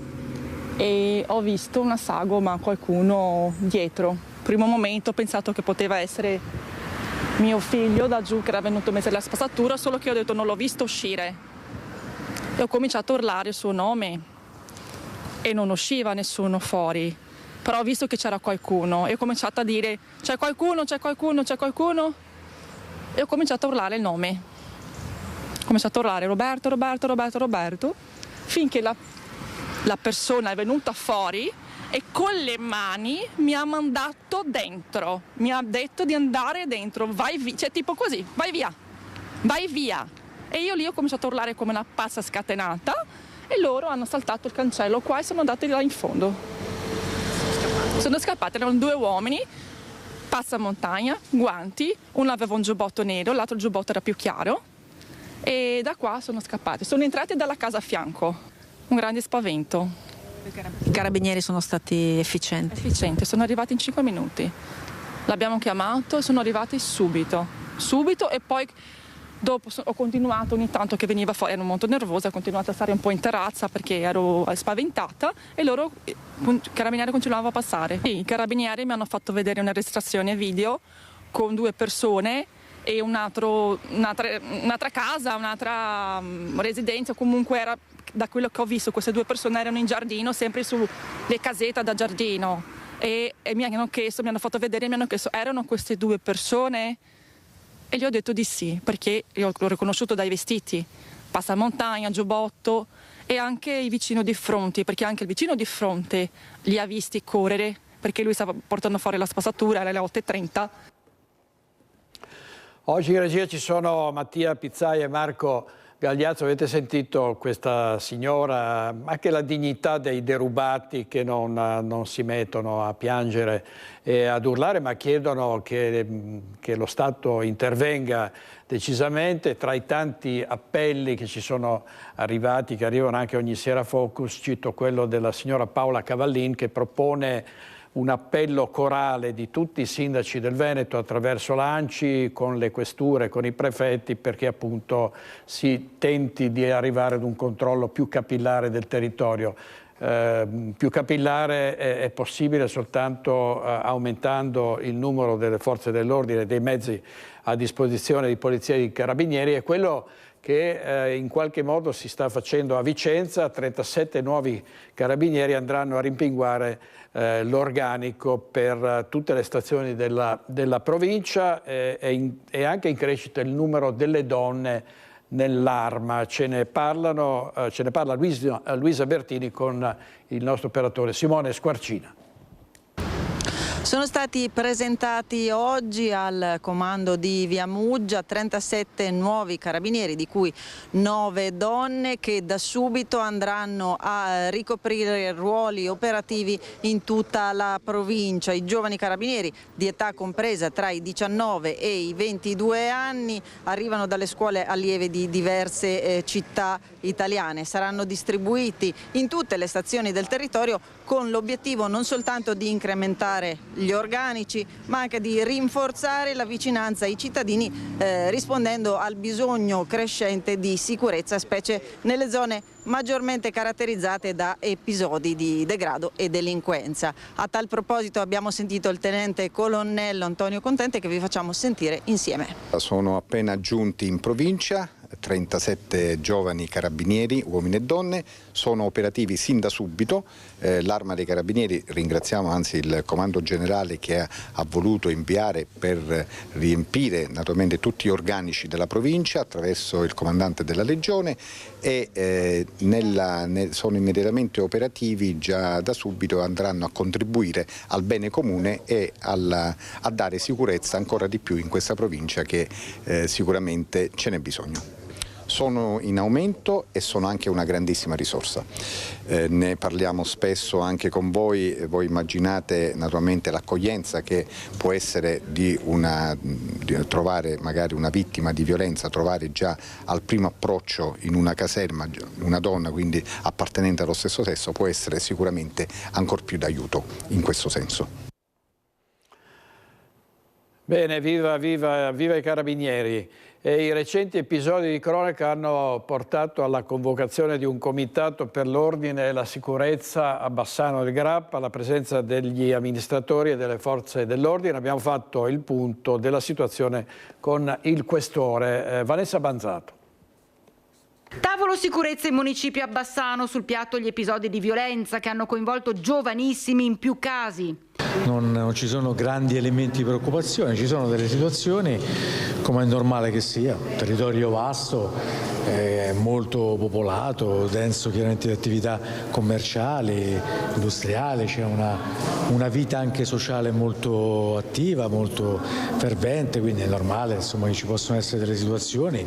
e ho visto una sagoma, qualcuno dietro. Primo momento ho pensato che poteva essere mio figlio da giù che era venuto a mettere la spazzatura, solo che ho detto non l'ho visto uscire. E ho cominciato a urlare il suo nome e non usciva nessuno fuori. Però ho visto che c'era qualcuno e ho cominciato a dire c'è qualcuno, c'è qualcuno, c'è qualcuno. E ho cominciato a urlare il nome. Ho cominciato a urlare Roberto, Roberto, Roberto, Roberto, finché la persona è venuta fuori e con le mani mi ha mandato dentro, mi ha detto di andare dentro, vai via, cioè tipo così, vai via, vai via. E io lì ho cominciato a urlare come una pazza scatenata e loro hanno saltato il cancello qua e sono andati là in fondo. Sono scappati, erano 2 uomini, passamontagna, guanti, uno aveva un giubbotto nero, l'altro il giubbotto era più chiaro e da qua sono scappati. Sono entrati dalla casa a fianco, un grande spavento. I carabinieri sono stati efficienti? Efficienti, sono arrivati in 5 minuti. L'abbiamo chiamato e sono arrivati subito e poi dopo ho continuato ogni tanto che veniva fuori, ero molto nervosa, ho continuato a stare un po' in terrazza perché ero spaventata e loro, i carabinieri continuavano a passare. I carabinieri mi hanno fatto vedere una registrazione video con 2 persone e un'altra casa, un'altra residenza, comunque era, da quello che ho visto, queste 2 persone erano in giardino, sempre sulle casette da giardino e mi hanno fatto vedere, mi hanno chiesto erano queste 2 persone? E gli ho detto di sì, perché io l'ho riconosciuto dai vestiti, passamontagna, giubbotto e anche il vicino di fronte, perché anche il vicino di fronte li ha visti correre, perché lui stava portando fuori la spazzatura, era le 8:30. Oggi in regia ci sono Mattia Pizzai e Marco Gagliazzo. Avete sentito questa signora, anche la dignità dei derubati che non si mettono a piangere e ad urlare, ma chiedono che lo Stato intervenga decisamente. Tra i tanti appelli che ci sono arrivati, che arrivano anche ogni sera a Focus, cito quello della signora Paola Cavallin, che propone un appello corale di tutti i sindaci del Veneto attraverso l'ANCI, con le questure, con i prefetti, perché appunto si tenti di arrivare ad un controllo più capillare del territorio. Più capillare è possibile soltanto aumentando il numero delle forze dell'ordine e dei mezzi a disposizione di polizia e di carabinieri, e quello che in qualche modo si sta facendo a Vicenza. 37 nuovi carabinieri andranno a rimpinguare l'organico per tutte le stazioni della provincia, e anche in crescita il numero delle donne nell'arma. Ce ne parla Luisa Bertini con il nostro operatore Simone Squarcina. Sono stati presentati oggi al comando di Via Muggia 37 nuovi carabinieri, di cui 9 donne, che da subito andranno a ricoprire ruoli operativi in tutta la provincia. I giovani carabinieri di età compresa tra i 19 e i 22 anni arrivano dalle scuole allieve di diverse città italiane. Saranno distribuiti in tutte le stazioni del territorio con l'obiettivo non soltanto di incrementare gli organici, ma anche di rinforzare la vicinanza ai cittadini, rispondendo al bisogno crescente di sicurezza, specie nelle zone maggiormente caratterizzate da episodi di degrado e delinquenza. A tal proposito abbiamo sentito il tenente colonnello Antonio Contente, che vi facciamo sentire insieme. Sono appena giunti in provincia 37 giovani carabinieri, uomini e donne, sono operativi sin da subito. L'Arma dei Carabinieri, ringraziamo anzi il Comando Generale che ha voluto inviare per riempire naturalmente tutti gli organici della provincia attraverso il comandante della Legione, e sono immediatamente operativi già da subito, andranno a contribuire al bene comune e a dare sicurezza ancora di più in questa provincia, che sicuramente ce n'è bisogno. Sono in aumento e sono anche una grandissima risorsa. Ne parliamo spesso anche con voi. Voi immaginate naturalmente l'accoglienza che può essere di trovare magari una vittima di violenza, trovare già al primo approccio in una caserma una donna, quindi appartenente allo stesso sesso, può essere sicuramente ancor più d'aiuto in questo senso. Bene, viva i carabinieri. E i recenti episodi di cronaca hanno portato alla convocazione di un comitato per l'ordine e la sicurezza a Bassano del Grappa, alla presenza degli amministratori e delle forze dell'ordine. Abbiamo fatto il punto della situazione con il questore Vanessa Banzato. Tavolo sicurezza in municipio a Bassano, sul piatto gli episodi di violenza che hanno coinvolto giovanissimi in più casi. Non ci sono grandi elementi di preoccupazione, ci sono delle situazioni come è normale che sia, un territorio vasto, molto popolato, denso chiaramente di attività commerciali, industriali, c'è una vita anche sociale molto attiva, molto fervente, quindi è normale insomma, che ci possono essere delle situazioni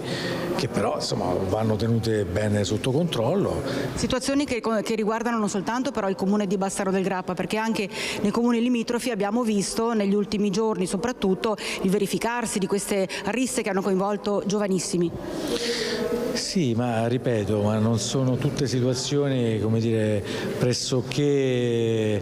che però insomma, vanno tenute bene sotto controllo. Situazioni che riguardano non soltanto però il comune di Bassano del Grappa, perché anche nei comuni limitrofi abbiamo visto negli ultimi giorni soprattutto il verificarsi di queste risse che hanno coinvolto giovanissimi. Sì, ma ripeto, ma non sono tutte situazioni, come dire, pressoché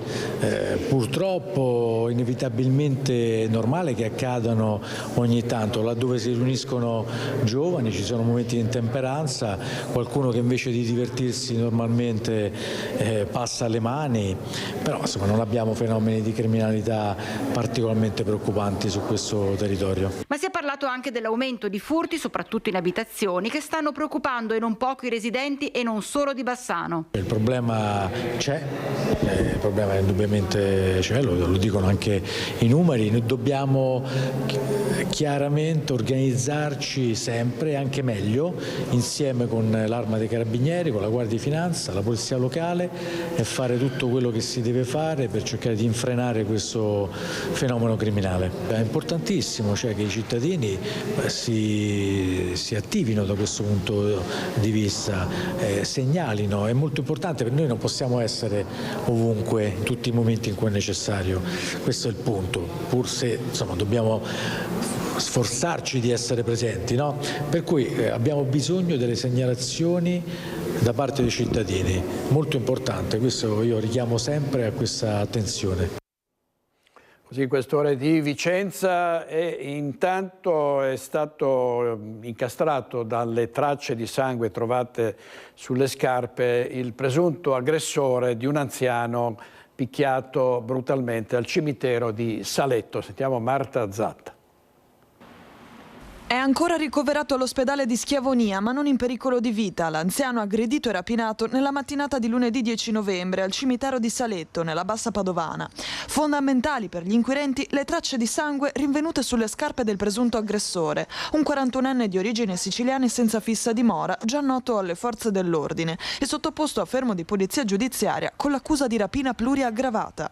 purtroppo inevitabilmente normale che accadano ogni tanto, laddove si riuniscono giovani, ci sono momenti di intemperanza, qualcuno che invece di divertirsi normalmente passa alle mani, però insomma non abbiamo fenomeni di criminalità particolarmente preoccupanti su questo territorio. Ma si è parlato anche dell'aumento di furti, soprattutto in abitazioni, che stanno preoccupando e non poco i residenti e non solo di Bassano. Il problema c'è, il problema indubbiamente c'è, lo dicono anche i numeri, noi dobbiamo chiaramente organizzarci sempre anche meglio insieme con l'Arma dei Carabinieri, con la Guardia di Finanza, la Polizia Locale e fare tutto quello che si deve fare per cercare di infrenare questo fenomeno criminale. È importantissimo cioè, che i cittadini si attivino da questo punto di vista, segnalino, è molto importante, per noi non possiamo essere ovunque in tutti i momenti in cui è necessario, questo è il punto, pur se insomma, dobbiamo sforzarci di essere presenti, no? Per cui abbiamo bisogno delle segnalazioni da parte dei cittadini, molto importante, questo io richiamo sempre a questa attenzione. Così il questore di Vicenza e intanto è stato incastrato dalle tracce di sangue trovate sulle scarpe il presunto aggressore di un anziano picchiato brutalmente al cimitero di Saletto. Sentiamo Marta Zatta. È ancora ricoverato all'ospedale di Schiavonia, ma non in pericolo di vita. L'anziano aggredito e rapinato nella mattinata di lunedì 10 novembre al cimitero di Saletto, nella Bassa Padovana. Fondamentali per gli inquirenti le tracce di sangue rinvenute sulle scarpe del presunto aggressore, un 41enne di origine siciliana senza fissa dimora, già noto alle forze dell'ordine e sottoposto a fermo di polizia giudiziaria con l'accusa di rapina pluriaggravata.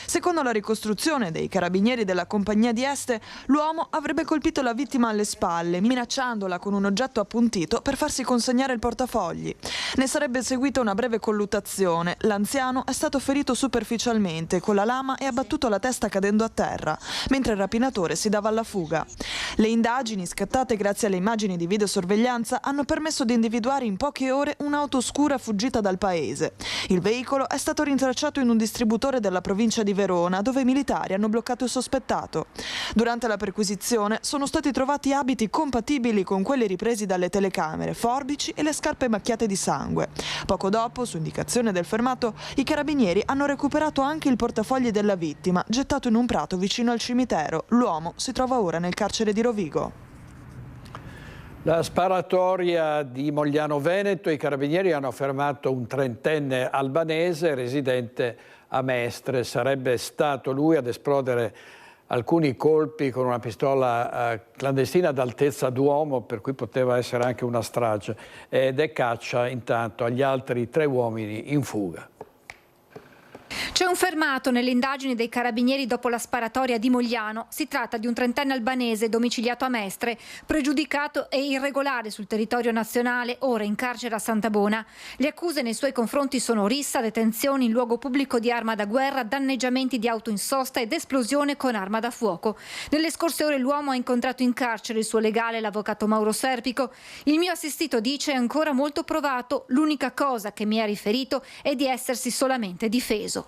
Secondo la ricostruzione dei carabinieri della compagnia di Este, l'uomo avrebbe colpito la vittima alle spalle, minacciandola con un oggetto appuntito per farsi consegnare il portafogli. Ne sarebbe seguita una breve colluttazione. L'anziano è stato ferito superficialmente con la lama e abbattuto la testa cadendo a terra, mentre il rapinatore si dava alla fuga. Le indagini, scattate grazie alle immagini di videosorveglianza, hanno permesso di individuare in poche ore un'auto scura fuggita dal paese. Il veicolo è stato rintracciato in un distributore della provincia di Verona, dove i militari hanno bloccato il sospettato. Durante la perquisizione sono stati trovati abiti compatibili con quelli ripresi dalle telecamere, forbici e le scarpe macchiate di sangue. Poco dopo, su indicazione del fermato, i carabinieri hanno recuperato anche il portafogli della vittima, gettato in un prato vicino al cimitero. L'uomo si trova ora nel carcere di Rovigo. La sparatoria di Mogliano Veneto, i carabinieri hanno fermato un 30enne albanese residente a Mestre. Sarebbe stato lui ad esplodere alcuni colpi con una pistola clandestina ad altezza d'uomo, per cui poteva essere anche una strage, ed è caccia intanto agli altri 3 uomini in fuga. C'è un fermato nelle indagini dei carabinieri dopo la sparatoria di Mogliano. Si tratta di un 30enne albanese domiciliato a Mestre, pregiudicato e irregolare sul territorio nazionale, ora in carcere a Santabona. Le accuse nei suoi confronti sono rissa, detenzione in luogo pubblico di arma da guerra, danneggiamenti di auto in sosta ed esplosione con arma da fuoco. Nelle scorse ore l'uomo ha incontrato in carcere il suo legale, l'avvocato Mauro Serpico. Il mio assistito dice è ancora molto provato, l'unica cosa che mi ha riferito è di essersi solamente difeso.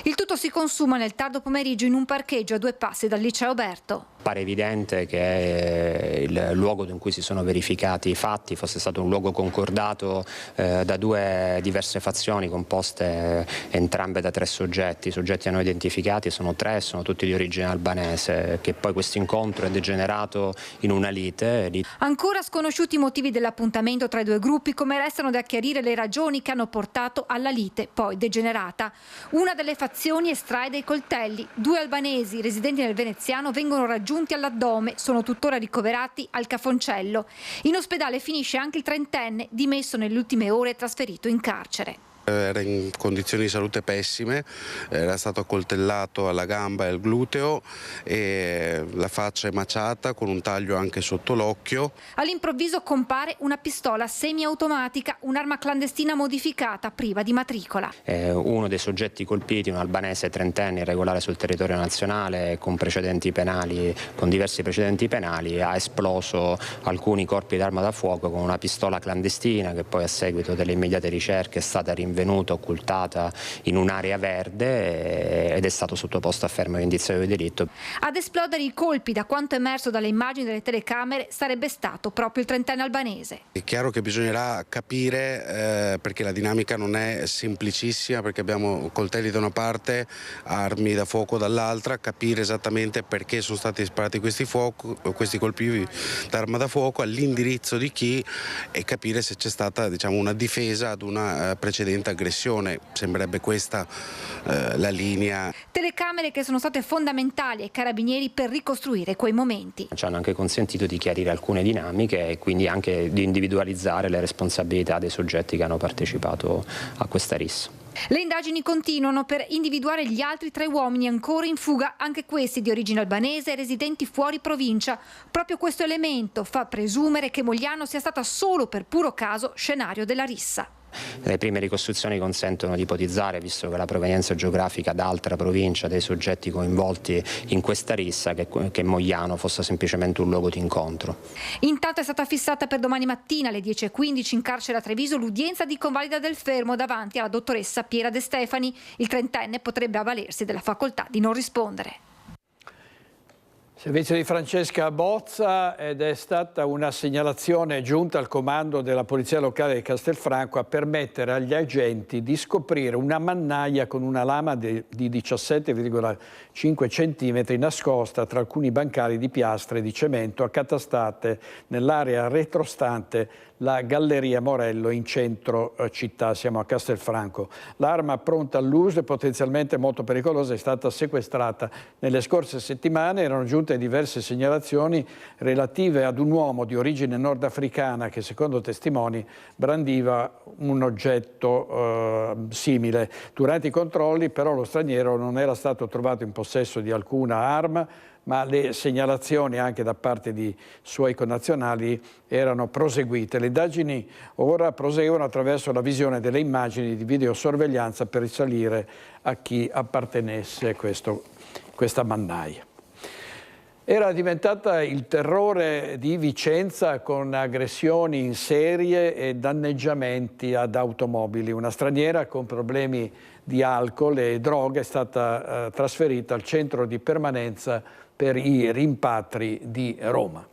Il tutto si consuma nel tardo pomeriggio in un parcheggio a 2 passi dal liceo Berto. Pare evidente che il luogo in cui si sono verificati i fatti fosse stato un luogo concordato da 2 diverse fazioni composte entrambe da 3 soggetti a noi identificati, sono 3, sono tutti di origine albanese, che poi questo incontro è degenerato in una lite. Ancora sconosciuti i motivi dell'appuntamento tra i 2 gruppi, come restano da chiarire le ragioni che hanno portato alla lite poi degenerata. Una delle fazioni estrae dei coltelli, 2 albanesi residenti nel veneziano vengono raggiunti all'addome, sono tuttora ricoverati al Cafoncello. In ospedale finisce anche il 30enne, dimesso nelle ultime ore e trasferito in carcere. Era in condizioni di salute pessime, era stato accoltellato alla gamba e al gluteo e la faccia emaciata con un taglio anche sotto l'occhio. All'improvviso compare una pistola semiautomatica, un'arma clandestina modificata priva di matricola. Uno dei soggetti colpiti, un albanese 30enne irregolare sul territorio nazionale con diversi precedenti penali, ha esploso alcuni corpi d'arma da fuoco con una pistola clandestina che poi a seguito delle immediate ricerche è stata rinvenuta occultata in un'area verde ed è stato sottoposto a fermo indiziario di delitto. Ad esplodere i colpi, da quanto emerso dalle immagini delle telecamere, sarebbe stato proprio il 30enne albanese. È chiaro che bisognerà capire, perché la dinamica non è semplicissima, perché abbiamo coltelli da una parte, armi da fuoco dall'altra, capire esattamente perché sono stati sparati questi colpi d'arma da fuoco, all'indirizzo di chi, e capire se c'è stata, diciamo, una difesa ad una precedente aggressione. Sembrerebbe questa la linea. Telecamere che sono state fondamentali ai carabinieri per ricostruire quei momenti. Ci hanno anche consentito di chiarire alcune dinamiche e quindi anche di individualizzare le responsabilità dei soggetti che hanno partecipato a questa rissa. Le indagini continuano per individuare gli altri 3 uomini ancora in fuga, anche questi di origine albanese e residenti fuori provincia. Proprio questo elemento fa presumere che Mogliano sia stata solo per puro caso scenario della rissa. Le prime ricostruzioni consentono di ipotizzare, visto che la provenienza geografica d'altra provincia dei soggetti coinvolti in questa rissa, che Mogliano fosse semplicemente un luogo di incontro. Intanto è stata fissata per domani mattina alle 10:15 in carcere a Treviso l'udienza di convalida del fermo davanti alla dottoressa Piera De Stefani. Il 30enne potrebbe avvalersi della facoltà di non rispondere. Servizio di Francesca Bozza, ed è stata una segnalazione giunta al comando della Polizia Locale di Castelfranco a permettere agli agenti di scoprire una mannaia con una lama di 17,5 cm nascosta tra alcuni bancali di piastre di cemento accatastate nell'area retrostante la Galleria Morello in centro città, siamo a Castelfranco. L'arma pronta all'uso e potenzialmente molto pericolosa è stata sequestrata nelle scorse settimane. Erano giunte diverse segnalazioni relative ad un uomo di origine nordafricana che, secondo testimoni, brandiva un oggetto simile. Durante i controlli però lo straniero non era stato trovato in possesso di alcuna arma, ma le segnalazioni anche da parte di suoi connazionali erano proseguite. Le indagini ora proseguono attraverso la visione delle immagini di videosorveglianza per risalire a chi appartenesse questa mannaia. Era diventata il terrore di Vicenza con aggressioni in serie e danneggiamenti ad automobili. Una straniera con problemi di alcol e droga è stata trasferita al centro di permanenza per i rimpatri di Roma.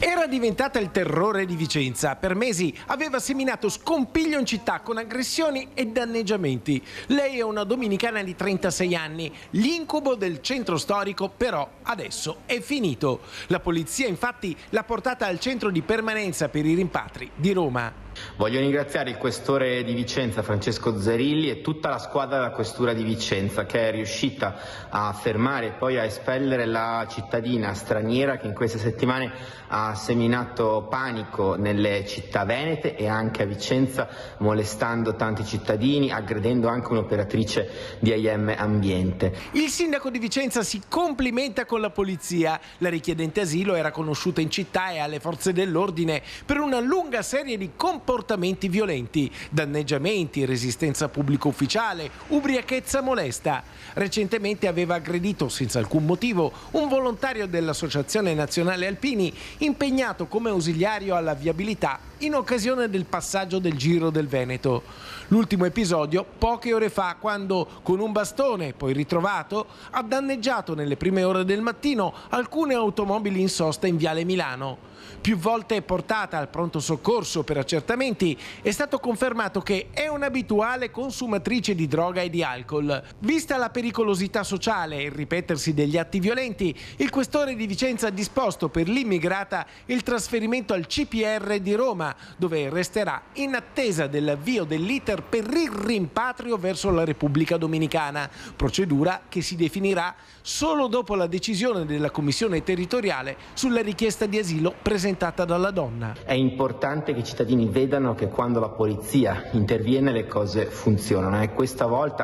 Era diventata il terrore di Vicenza. Per mesi aveva seminato scompiglio in città con aggressioni e danneggiamenti. Lei è una dominicana di 36 anni. L'incubo del centro storico però adesso è finito. La polizia infatti l'ha portata al centro di permanenza per i rimpatri di Roma. Voglio ringraziare il questore di Vicenza Francesco Zarilli e tutta la squadra della questura di Vicenza che è riuscita a fermare e poi a espellere la cittadina straniera che in queste settimane ha seminato panico nelle città venete e anche a Vicenza, molestando tanti cittadini, aggredendo anche un'operatrice di AIM Ambiente. Il sindaco di Vicenza si complimenta con la polizia. La richiedente asilo era conosciuta in città e alle forze dell'ordine per una lunga serie di comportamenti violenti, danneggiamenti, resistenza pubblico ufficiale, ubriachezza molesta. Recentemente aveva aggredito senza alcun motivo un volontario dell'Associazione Nazionale Alpini impegnato come ausiliario alla viabilità in occasione del passaggio del Giro del Veneto. L'ultimo episodio poche ore fa, quando con un bastone, poi ritrovato, ha danneggiato nelle prime ore del mattino alcune automobili in sosta in Viale Milano. Più volte portata al pronto soccorso per accertamenti, è stato confermato che è un'abituale consumatrice di droga e di alcol. Vista la pericolosità sociale e il ripetersi degli atti violenti, il questore di Vicenza ha disposto per l'immigrata il trasferimento al CPR di Roma, dove resterà in attesa dell'avvio dell'iter per il rimpatrio verso la Repubblica Dominicana, procedura che si definirà solo dopo la decisione della Commissione territoriale sulla richiesta di asilo presentata dalla donna. È importante che i cittadini vedano che quando la polizia interviene le cose funzionano, e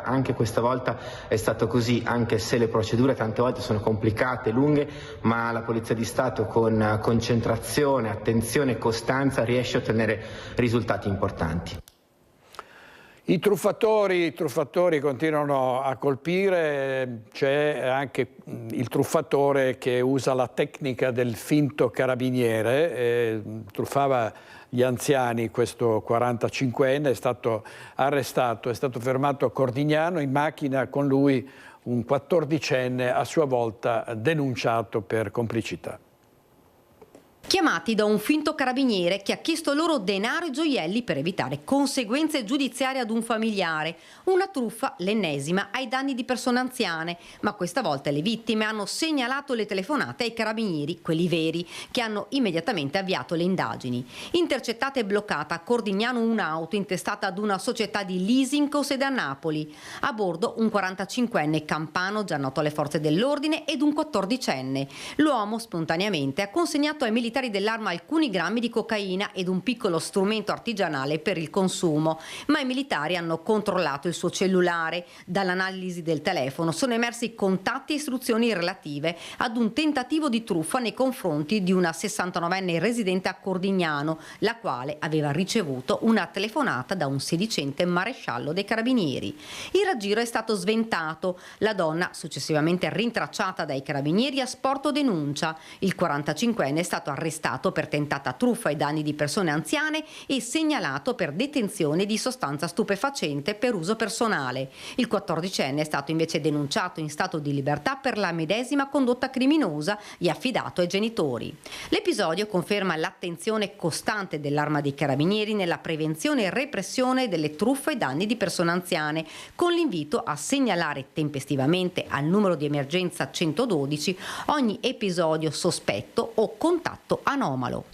anche questa volta è stato così, anche se le procedure tante volte sono complicate, lunghe, ma la Polizia di Stato con concentrazione, attenzione e costanza riesce a ottenere risultati importanti. I truffatori continuano a colpire, c'è anche il truffatore che usa la tecnica del finto carabiniere, truffava gli anziani. Questo 45enne è stato arrestato, è stato fermato a Cordignano, in macchina con lui un 14enne a sua volta denunciato per complicità. Chiamati da un finto carabiniere che ha chiesto loro denaro e gioielli per evitare conseguenze giudiziarie ad un familiare. Una truffa, l'ennesima, ai danni di persone anziane, ma questa volta le vittime hanno segnalato le telefonate ai carabinieri, quelli veri, che hanno immediatamente avviato le indagini. Intercettata e bloccata a Cordignano un'auto intestata ad una società di leasing con sede a Napoli. A bordo un 45enne campano già noto alle forze dell'ordine ed un 14enne. L'uomo spontaneamente ha consegnato ai militari dell'arma alcuni grammi di cocaina ed un piccolo strumento artigianale per il consumo, ma i militari hanno controllato il suo cellulare. Dall'analisi del telefono sono emersi contatti e istruzioni relative ad un tentativo di truffa nei confronti di una 69enne residente a Cordignano, la quale aveva ricevuto una telefonata da un sedicente maresciallo dei carabinieri. Il raggiro è stato sventato. La donna, successivamente rintracciata dai carabinieri, ha sporto denuncia. Il 45enne è stato arrestato per tentata truffa ai danni di persone anziane e segnalato per detenzione di sostanza stupefacente per uso personale. Il 14enne è stato invece denunciato in stato di libertà per la medesima condotta criminosa e affidato ai genitori. L'episodio conferma l'attenzione costante dell'Arma dei Carabinieri nella prevenzione e repressione delle truffe ai danni di persone anziane, con l'invito a segnalare tempestivamente al numero di emergenza 112 ogni episodio sospetto o contatto anomalo.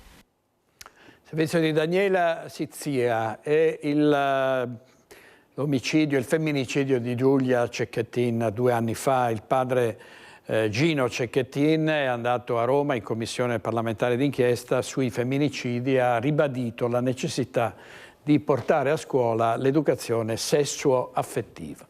Servizio di Daniela Sizzia è l'omicidio, il femminicidio di Giulia Cecchettin 2 anni fa. Il padre Gino Cecchettin è andato a Roma in commissione parlamentare d'inchiesta sui femminicidi e ha ribadito la necessità di portare a scuola l'educazione sessuo-affettiva.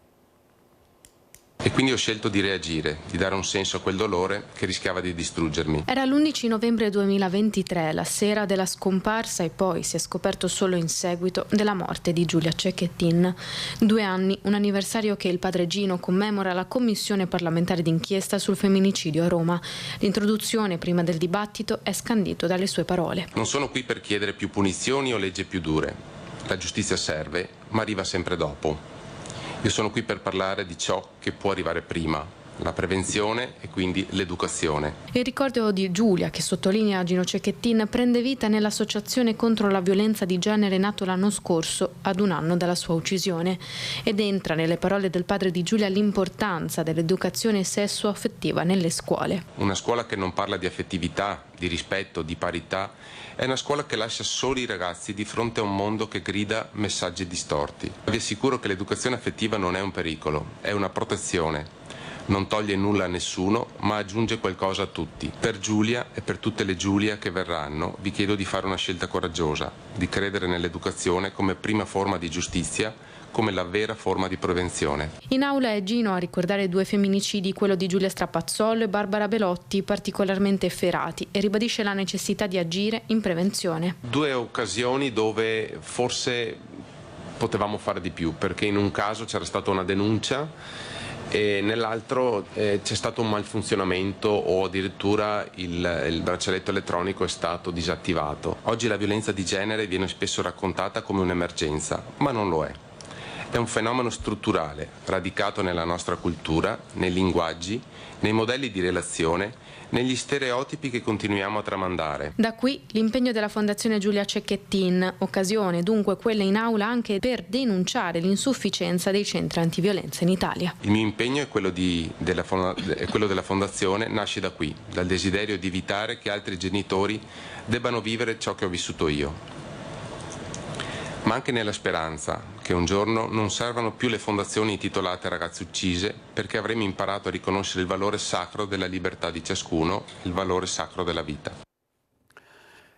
E quindi ho scelto di reagire, di dare un senso a quel dolore che rischiava di distruggermi. Era l'11 novembre 2023, la sera della scomparsa e poi si è scoperto solo in seguito della morte di Giulia Cecchettin. 2 anni, un anniversario che il padre Gino commemora alla Commissione parlamentare d'inchiesta sul femminicidio a Roma. L'introduzione prima del dibattito è scandito dalle sue parole. Non sono qui per chiedere più punizioni o leggi più dure. La giustizia serve, ma arriva sempre dopo. Io sono qui per parlare di ciò che può arrivare prima, la prevenzione e quindi l'educazione. Il ricordo di Giulia, che sottolinea Gino Cecchettin, prende vita nell'associazione contro la violenza di genere nato l'anno scorso, ad 1 anno dalla sua uccisione, ed entra nelle parole del padre di Giulia l'importanza dell'educazione sessuo-affettiva nelle scuole. Una scuola che non parla di affettività, di rispetto, di parità, è una scuola che lascia soli i ragazzi di fronte a un mondo che grida messaggi distorti. Vi assicuro che l'educazione affettiva non è un pericolo, è una protezione. Non toglie nulla a nessuno, ma aggiunge qualcosa a tutti. Per Giulia e per tutte le Giulia che verranno, vi chiedo di fare una scelta coraggiosa, di credere nell'educazione come prima forma di giustizia, come la vera forma di prevenzione. In aula è Gino a ricordare 2 femminicidi, quello di Giulia Strapazzolo e Barbara Belotti, particolarmente efferati, e ribadisce la necessità di agire in prevenzione. 2 occasioni dove forse potevamo fare di più, perché in un caso c'era stata una denuncia e nell'altro c'è stato un malfunzionamento o addirittura il braccialetto elettronico è stato disattivato. Oggi la violenza di genere viene spesso raccontata come un'emergenza, ma non lo è. È un fenomeno strutturale, radicato nella nostra cultura, nei linguaggi, nei modelli di relazione, negli stereotipi che continuiamo a tramandare. Da qui l'impegno della Fondazione Giulia Cecchettin, occasione dunque quella in aula anche per denunciare l'insufficienza dei centri antiviolenza in Italia. Il mio impegno è quello della Fondazione, nasce da qui, dal desiderio di evitare che altri genitori debbano vivere ciò che ho vissuto io. Ma anche nella speranza che un giorno non servano più le fondazioni intitolate a ragazze uccise, perché avremo imparato a riconoscere il valore sacro della libertà di ciascuno, il valore sacro della vita.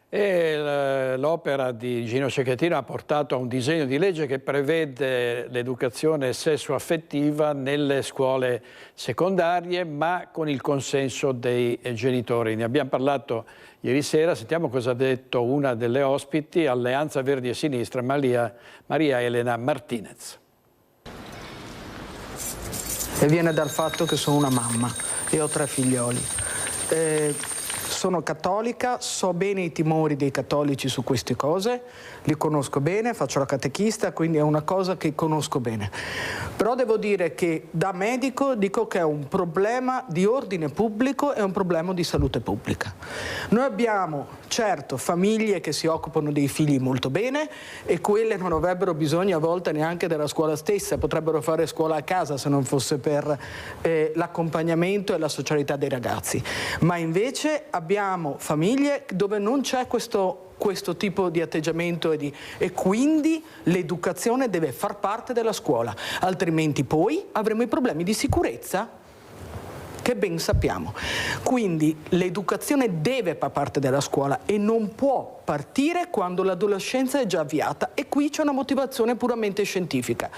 E l'opera di Gino Cecchettin ha portato a un disegno di legge che prevede l'educazione sessuaffettiva nelle scuole secondarie, ma con il consenso dei genitori. Ne abbiamo parlato ieri sera, sentiamo cosa ha detto una delle ospiti, Alleanza Verdi e Sinistra, Maria Elena Martinez. E viene dal fatto che sono una mamma e ho 3 figlioli. Sono cattolica, so bene i timori dei cattolici su queste cose, li conosco bene, faccio la catechista, quindi è una cosa che conosco bene. Però devo dire che da medico dico che è un problema di ordine pubblico e un problema di salute pubblica. Noi abbiamo, certo, famiglie che si occupano dei figli molto bene e quelle non avrebbero bisogno a volte neanche della scuola stessa, potrebbero fare scuola a casa se non fosse per l'accompagnamento e la socialità dei ragazzi. Ma invece abbiamo famiglie dove non c'è questo tipo di atteggiamento e quindi l'educazione deve far parte della scuola, altrimenti poi avremo i problemi di sicurezza che ben sappiamo. Quindi l'educazione deve far parte della scuola e non può partire quando l'adolescenza è già avviata, e qui c'è una motivazione puramente scientifica.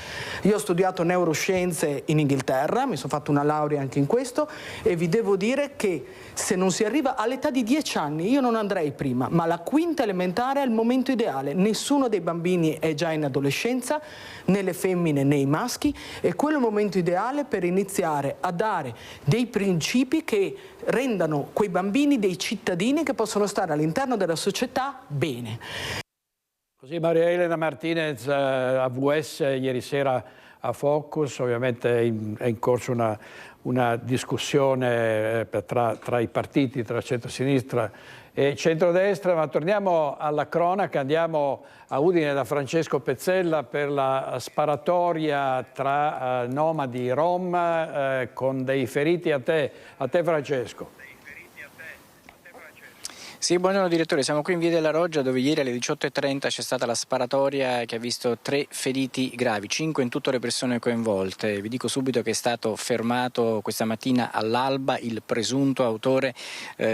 Io ho studiato neuroscienze in Inghilterra, mi sono fatto una laurea anche in questo, e vi devo dire che se non si arriva all'età di 10 anni, io non andrei prima, ma la quinta elementare è il momento ideale. Nessuno dei bambini è già in adolescenza, né le femmine né i maschi, e quello è il momento ideale per iniziare a dare dei principi che rendano quei bambini dei cittadini che possono stare all'interno della società bene. Così Maria Elena Martinez, AVS, ieri sera a Focus, ovviamente è in corso una discussione tra i partiti, tra centro-sinistra e centrodestra, ma torniamo alla cronaca, andiamo a Udine da Francesco Pezzella per la sparatoria tra nomadi rom con dei feriti. A te Francesco. Sì, buongiorno direttore, siamo qui in via della Roggia dove ieri alle 18:30 c'è stata la sparatoria che ha visto 3 feriti gravi, 5 in tutto le persone coinvolte. Vi dico subito che è stato fermato questa mattina all'alba il presunto autore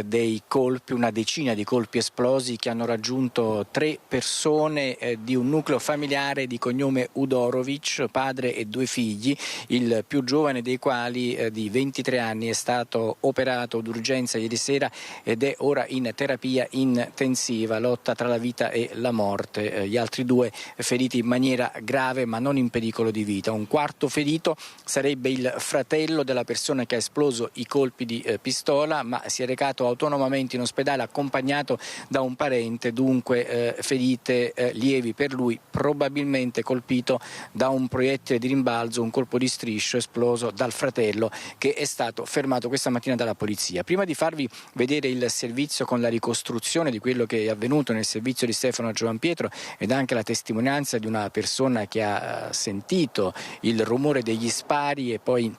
dei colpi, una decina di colpi esplosi che hanno raggiunto 3 persone di un nucleo familiare di cognome Udorovic, padre e 2 figli, il più giovane dei quali di 23 anni è stato operato d'urgenza ieri sera ed è ora in terapia intensiva, lotta tra la vita e la morte. Gli altri 2 feriti in maniera grave ma non in pericolo di vita. Un quarto ferito sarebbe il fratello della persona che ha esploso i colpi di pistola, ma si è recato autonomamente in ospedale accompagnato da un parente, dunque ferite lievi per lui, probabilmente colpito da un proiettile di rimbalzo, un colpo di striscio esploso dal fratello che è stato fermato questa mattina dalla polizia. Prima di farvi vedere il servizio con la ricostruzione di quello che è avvenuto nel servizio di Stefano Giovanpietro ed anche la testimonianza di una persona che ha sentito il rumore degli spari e poi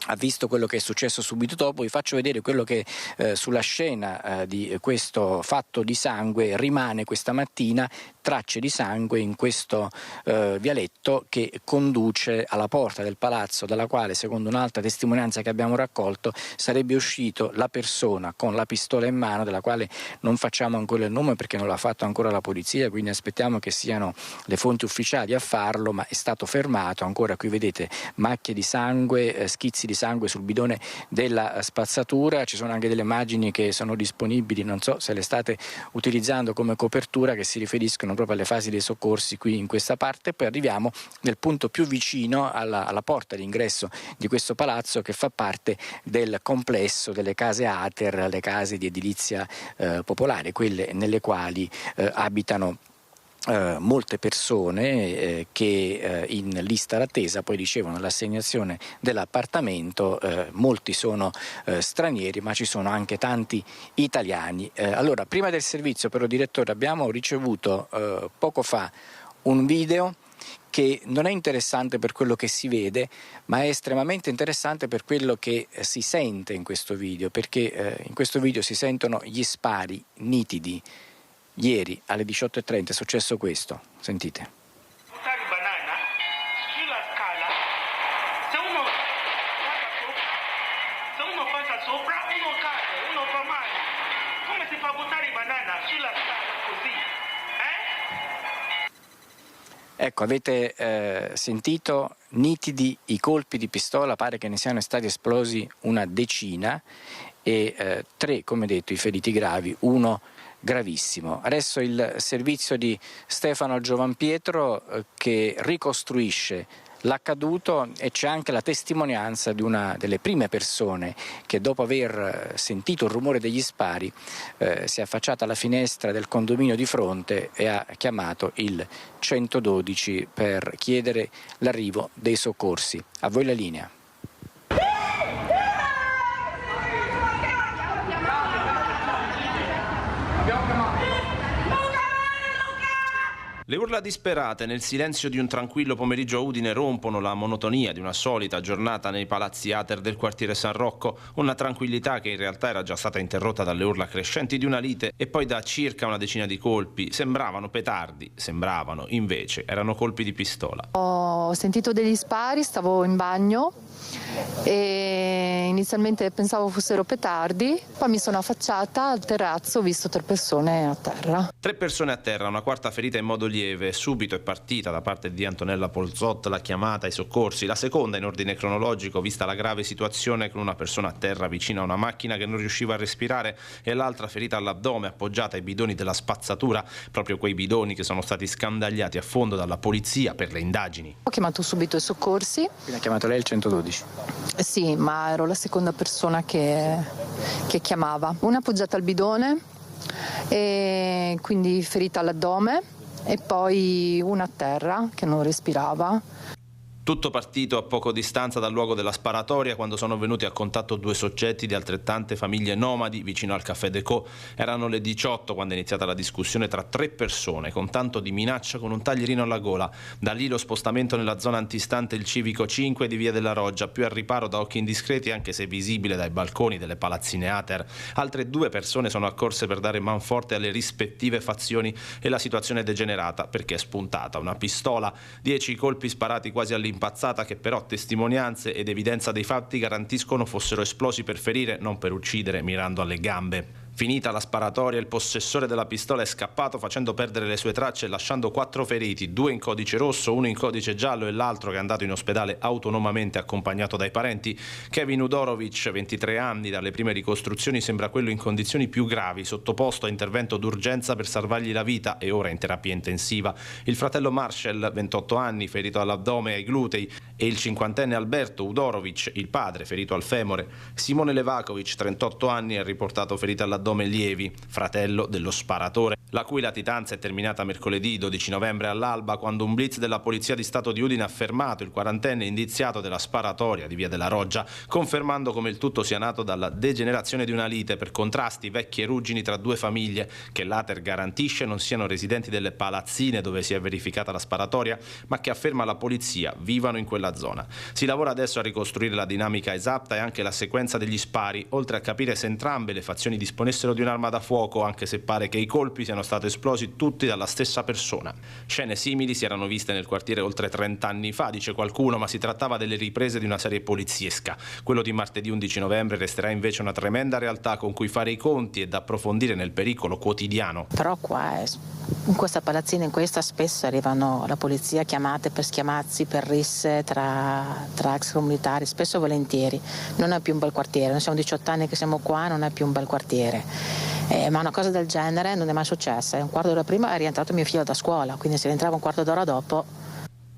ha visto quello che è successo subito dopo, vi faccio vedere quello che sulla scena di questo fatto di sangue rimane questa mattina, tracce di sangue in questo vialetto che conduce alla porta del palazzo, dalla quale, secondo un'altra testimonianza che abbiamo raccolto, sarebbe uscito la persona con la pistola in mano, della quale non facciamo ancora il nome perché non l'ha fatto ancora la polizia, quindi aspettiamo che siano le fonti ufficiali a farlo, ma è stato fermato. Ancora qui vedete macchie di sangue, schizzi di sangue sul bidone della spazzatura. Ci sono anche delle immagini che sono disponibili, non so se le state utilizzando come copertura, che si riferiscono sono proprio alle fasi dei soccorsi qui in questa parte, poi arriviamo nel punto più vicino alla porta d'ingresso di questo palazzo, che fa parte del complesso delle case Ater, le case di edilizia popolare, quelle nelle quali abitano molte persone che in lista d'attesa poi ricevono l'assegnazione dell'appartamento. Molti sono stranieri, ma ci sono anche tanti italiani. Allora, prima del servizio, però, direttore, abbiamo ricevuto poco fa un video che non è interessante per quello che si vede, ma è estremamente interessante per quello che si sente in questo video, perché in questo video si sentono gli spari nitidi. Ieri alle 18:30 è successo questo, sentite. Buttare banana sulla scala, se uno passa sopra, uno cade, uno fa male. Come si fa a buttare banana sulla scala così? Ecco, avete sentito nitidi i colpi di pistola, pare che ne siano stati esplosi una decina e 3, come detto, i feriti gravi, 1 gravissimo. Adesso il servizio di Stefano Giovanpietro che ricostruisce l'accaduto, e c'è anche la testimonianza di una delle prime persone che, dopo aver sentito il rumore degli spari, si è affacciata alla finestra del condominio di fronte e ha chiamato il 112 per chiedere l'arrivo dei soccorsi. A voi la linea. Le urla disperate nel silenzio di un tranquillo pomeriggio a Udine rompono la monotonia di una solita giornata nei palazzi Ater del quartiere San Rocco, una tranquillità che in realtà era già stata interrotta dalle urla crescenti di una lite e poi da circa una decina di colpi. Sembravano petardi, invece erano colpi di pistola. Ho sentito degli spari, stavo in bagno e inizialmente pensavo fossero petardi, poi mi sono affacciata al terrazzo, ho visto 3 persone a terra. 3 persone a terra, una quarta ferita in modo lieve. Subito è partita da parte di Antonella Polzot la chiamata ai soccorsi, la seconda in ordine cronologico, vista la grave situazione con una persona a terra vicino a una macchina che non riusciva a respirare e l'altra ferita all'addome appoggiata ai bidoni della spazzatura, proprio quei bidoni che sono stati scandagliati a fondo dalla polizia per le indagini. Ho chiamato subito i soccorsi. Quindi ha chiamato lei il 112? Sì, ma ero la seconda persona che chiamava. Una appoggiata al bidone e quindi ferita all'addome e poi una a terra che non respirava. Tutto partito a poco distanza dal luogo della sparatoria, quando sono venuti a contatto 2 soggetti di altrettante famiglie nomadi vicino al Caffè Decaux. Erano le 18 quando è iniziata la discussione tra 3 persone con tanto di minaccia con un taglierino alla gola. Da lì lo spostamento nella zona antistante il Civico 5 di Via della Roggia, più al riparo da occhi indiscreti anche se visibile dai balconi delle palazzine Ater. Altre 2 persone sono accorse per dare manforte alle rispettive fazioni e la situazione è degenerata perché è spuntata una pistola. 10 colpi sparati quasi all'impazzata, che però testimonianze ed evidenza dei fatti garantiscono fossero esplosi per ferire, non per uccidere, mirando alle gambe. Finita la sparatoria, il possessore della pistola è scappato facendo perdere le sue tracce e lasciando 4 feriti, 2 in codice rosso, 1 in codice giallo e l'altro che è andato in ospedale autonomamente accompagnato dai parenti. Kevin Udorovic, 23 anni, dalle prime ricostruzioni sembra quello in condizioni più gravi, sottoposto a intervento d'urgenza per salvargli la vita e ora in terapia intensiva. Il fratello Marshall, 28 anni, ferito all'addome e ai glutei, e il 50enne Alberto Udorovic, il padre, ferito al femore. Simone Levakovic, 38 anni, è riportato ferito all'addome lievi, fratello dello sparatore, la cui latitanza è terminata mercoledì 12 novembre all'alba, quando un blitz della Polizia di Stato di Udine ha fermato il 40enne indiziato della sparatoria di Via della Roggia, confermando come il tutto sia nato dalla degenerazione di una lite per contrasti vecchi e ruggini tra 2 famiglie che l'Ater garantisce non siano residenti delle palazzine dove si è verificata la sparatoria, ma che, afferma la polizia, vivano in quella zona. Si lavora adesso a ricostruire la dinamica esatta e anche la sequenza degli spari, oltre a capire se entrambe le fazioni disponessero di un'arma da fuoco, anche se pare che i colpi siano stati esplosi tutti dalla stessa persona. Scene simili si erano viste nel quartiere oltre 30 anni fa, dice qualcuno, ma si trattava delle riprese di una serie poliziesca. Quello di martedì 11 novembre resterà invece una tremenda realtà con cui fare i conti e da approfondire nel pericolo quotidiano. Però qua, in questa palazzina, in questa, spesso arrivano la polizia, chiamate per schiamazzi, per risse tra extracomunitari, spesso e volentieri. Non è più un bel quartiere, noi siamo 18 anni che siamo qua, non è più un bel quartiere. ma una cosa del genere non è mai successa. Un quarto d'ora prima è rientrato mio figlio da scuola, quindi se rientrava un quarto d'ora dopo.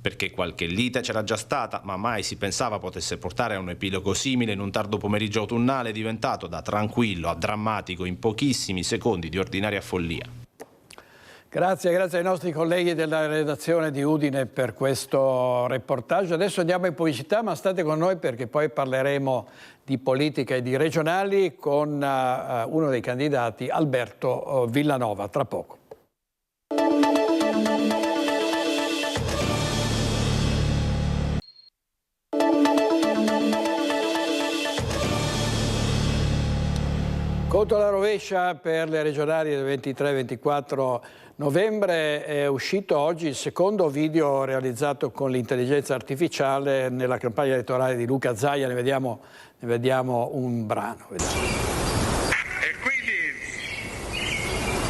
Perché qualche lite c'era già stata, ma mai si pensava potesse portare a un epilogo simile in un tardo pomeriggio autunnale diventato da tranquillo a drammatico in pochissimi secondi di ordinaria follia. Grazie ai nostri colleghi della redazione di Udine per questo reportage. Adesso andiamo in pubblicità, ma state con noi perché poi parleremo di politica e di regionali con uno dei candidati, Alberto Villanova, tra poco. Conto alla rovescia per le regionali del 23-24 novembre. È uscito oggi il secondo video realizzato con l'intelligenza artificiale nella campagna elettorale di Luca Zaia. Ne vediamo un brano. E quindi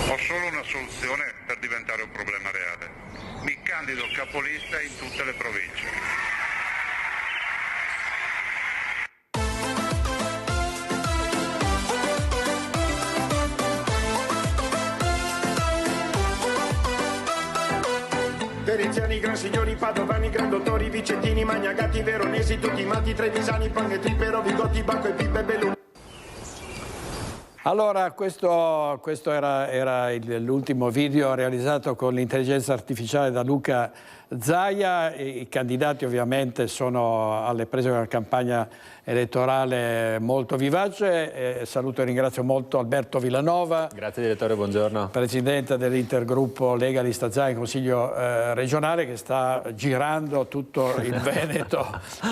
ho solo una soluzione per diventare un problema reale. Mi candido capolista in tutte le province. Veneziani, gran signori, padovani, gran dottori, vicentini, magnagati, veronesi, tutti matti, trevisani, panetri, però, bigotti, bacco e pippe, belluni. Allora, questo era l'ultimo video realizzato con l'intelligenza artificiale da Luca Zaia. I candidati ovviamente sono alle prese con una campagna elettorale molto vivace. Saluto e ringrazio molto Alberto Villanova. Grazie direttore, buongiorno. Presidente dell'intergruppo Lega Lista Zaia in Consiglio regionale, che sta girando tutto il Veneto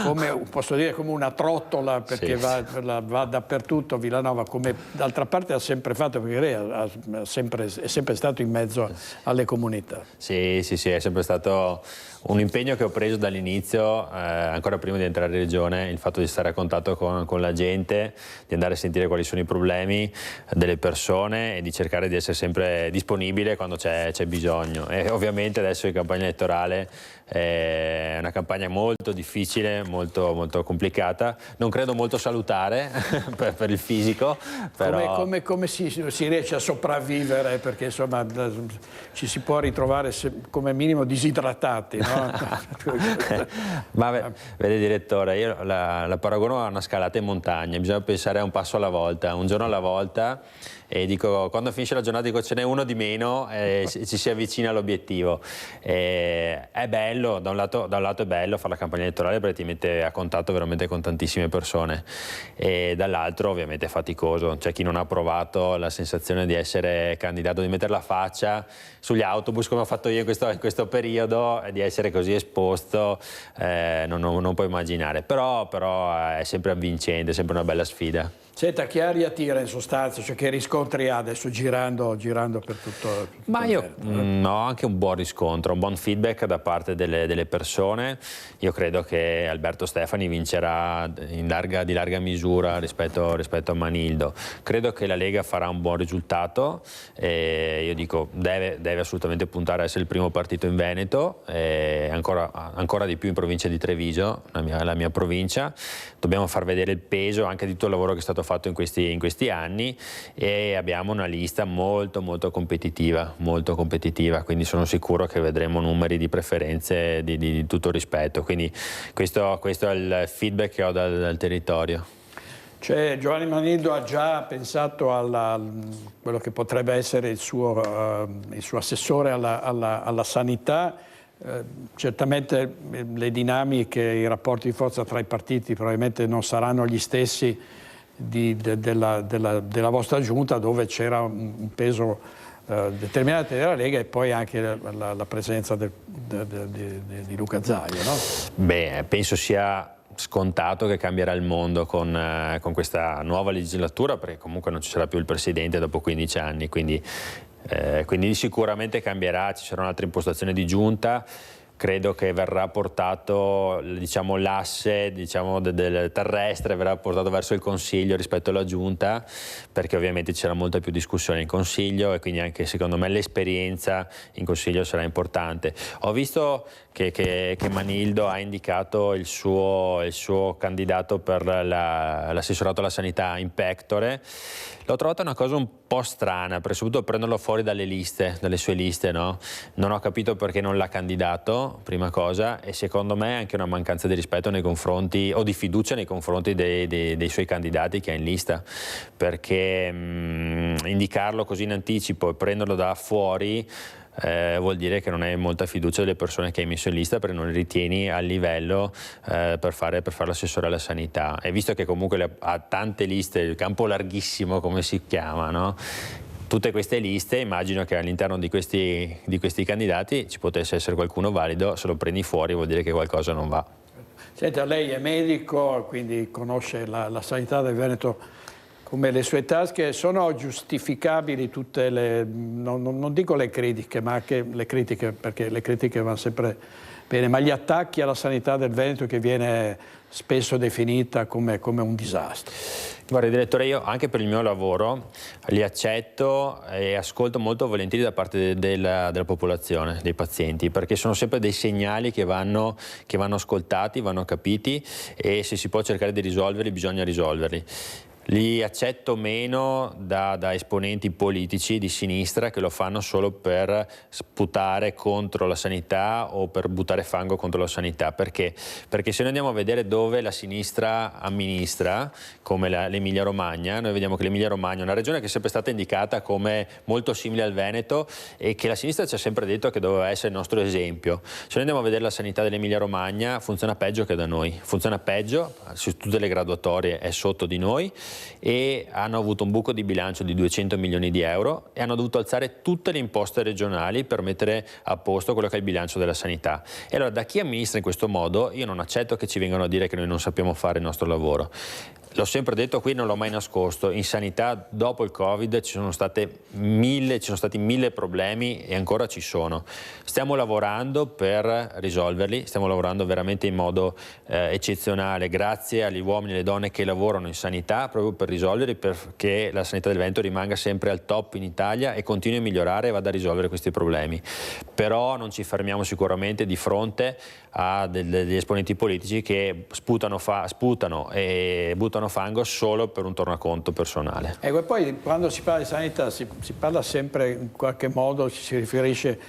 come, posso dire, come una trottola, perché sì, va dappertutto. Villanova, come d'altra parte ha sempre fatto, perché lei è sempre stato in mezzo alle comunità. Sì, è sempre stato un impegno che ho preso dall'inizio, ancora prima di entrare in regione, il fatto di stare a contatto con la gente, di andare a sentire quali sono i problemi delle persone e di cercare di essere sempre disponibile quando c'è bisogno. E ovviamente adesso in campagna elettorale è una campagna molto difficile, molto complicata, non credo molto salutare per il fisico. Però... Come si riesce a sopravvivere? Perché insomma ci si può ritrovare come minimo disidratati, no? Ma vede direttore, io la paragono a una scalata in montagna, bisogna pensare a un passo alla volta, un giorno alla volta, e dico, quando finisce la giornata dico ce n'è uno di meno e ci si avvicina all'obiettivo. È bello, da un lato è bello fare la campagna elettorale perché ti mette a contatto veramente con tantissime persone, e dall'altro ovviamente è faticoso. C'è chi non ha provato la sensazione di essere candidato, di mettere la faccia sugli autobus come ho fatto io in questo periodo, di essere così esposto, non puoi immaginare, però è sempre avvincente, è sempre una bella sfida. Senta, che aria tira in sostanza, cioè che riscontri ha adesso girando per tutto Ma io ho anche un buon riscontro, un buon feedback da parte delle persone. Io credo che Alberto Stefani vincerà di larga misura rispetto a Manildo. Credo che la Lega farà un buon risultato, e io dico deve assolutamente puntare a essere il primo partito in Veneto, e ancora di più in provincia di Treviso, la mia provincia. Dobbiamo far vedere il peso anche di tutto il lavoro che è stato fatto in questi anni, e abbiamo una lista molto competitiva, quindi sono sicuro che vedremo numeri di preferenze di tutto rispetto, quindi questo è il feedback che ho dal territorio. Giovanni Manildo ha già pensato a quello che potrebbe essere il suo assessore alla sanità. Certamente le dinamiche, i rapporti di forza tra i partiti probabilmente non saranno gli stessi della vostra giunta, dove c'era un peso determinato della Lega, e poi anche la presenza di Luca Zaia, no? Beh, penso sia scontato che cambierà il mondo con questa nuova legislatura, perché comunque non ci sarà più il presidente dopo 15 anni, quindi sicuramente cambierà, ci sarà un'altra impostazione di giunta. credo che verrà portato, diciamo, l'asse, diciamo, del terrestre verrà portato verso il Consiglio rispetto alla Giunta, perché ovviamente c'era molta più discussione in Consiglio e quindi anche secondo me l'esperienza in Consiglio sarà importante. Ho visto che Manildo ha indicato il suo candidato per l'assessorato alla sanità in pectore. L'ho trovata una cosa un po' strana, perché soprattutto prenderlo fuori dalle sue liste, no? Non ho capito perché non l'ha candidato, prima cosa, e secondo me è anche una mancanza di rispetto nei confronti, o di fiducia nei confronti dei suoi candidati che ha in lista, perché indicarlo così in anticipo e prenderlo da fuori vuol dire che non hai molta fiducia delle persone che hai messo in lista, perché non le ritieni al livello per fare l'assessore alla sanità. E visto che comunque ha tante liste, il campo larghissimo come si chiama, no? Tutte queste liste, immagino che all'interno di questi candidati ci potesse essere qualcuno valido. Se lo prendi fuori vuol dire che qualcosa non va. Senta, lei è medico, quindi conosce la sanità del Veneto come le sue tasche. Sono giustificabili tutte le, non dico le critiche, ma anche le critiche, perché le critiche vanno sempre bene, ma gli attacchi alla sanità del Veneto, che viene spesso definita come un disastro? Guarda, direttore, io anche per il mio lavoro li accetto e ascolto molto volentieri da parte della popolazione, dei pazienti, perché sono sempre dei segnali che vanno ascoltati, vanno capiti, e se si può cercare di risolverli bisogna risolverli. Li accetto meno da esponenti politici di sinistra che lo fanno solo per sputare contro la sanità o per buttare fango contro la sanità. Perché? Perché se noi andiamo a vedere dove la sinistra amministra, come l'Emilia Romagna, noi vediamo che l'Emilia Romagna è una regione che è sempre stata indicata come molto simile al Veneto e che la sinistra ci ha sempre detto che doveva essere il nostro esempio. Se noi andiamo a vedere la sanità dell'Emilia Romagna, funziona peggio che da noi, funziona peggio, su tutte le graduatorie è sotto di noi, e hanno avuto un buco di bilancio di 200 milioni di euro e hanno dovuto alzare tutte le imposte regionali per mettere a posto quello che è il bilancio della sanità. E allora, da chi amministra in questo modo, io non accetto che ci vengano a dire che noi non sappiamo fare il nostro lavoro. L'ho sempre detto qui, non l'ho mai nascosto, in sanità dopo il Covid ci sono stati 1000 problemi e ancora ci sono. Stiamo lavorando per risolverli, stiamo lavorando veramente in modo eccezionale, grazie agli uomini e alle donne che lavorano in sanità, proprio per risolverli, perché la sanità del Veneto rimanga sempre al top in Italia e continui a migliorare e vada a risolvere questi problemi. Però non ci fermiamo sicuramente di fronte a degli esponenti politici che sputano e buttano fango solo per un tornaconto personale. E poi quando si parla di sanità si parla sempre, in qualche modo ci si riferisce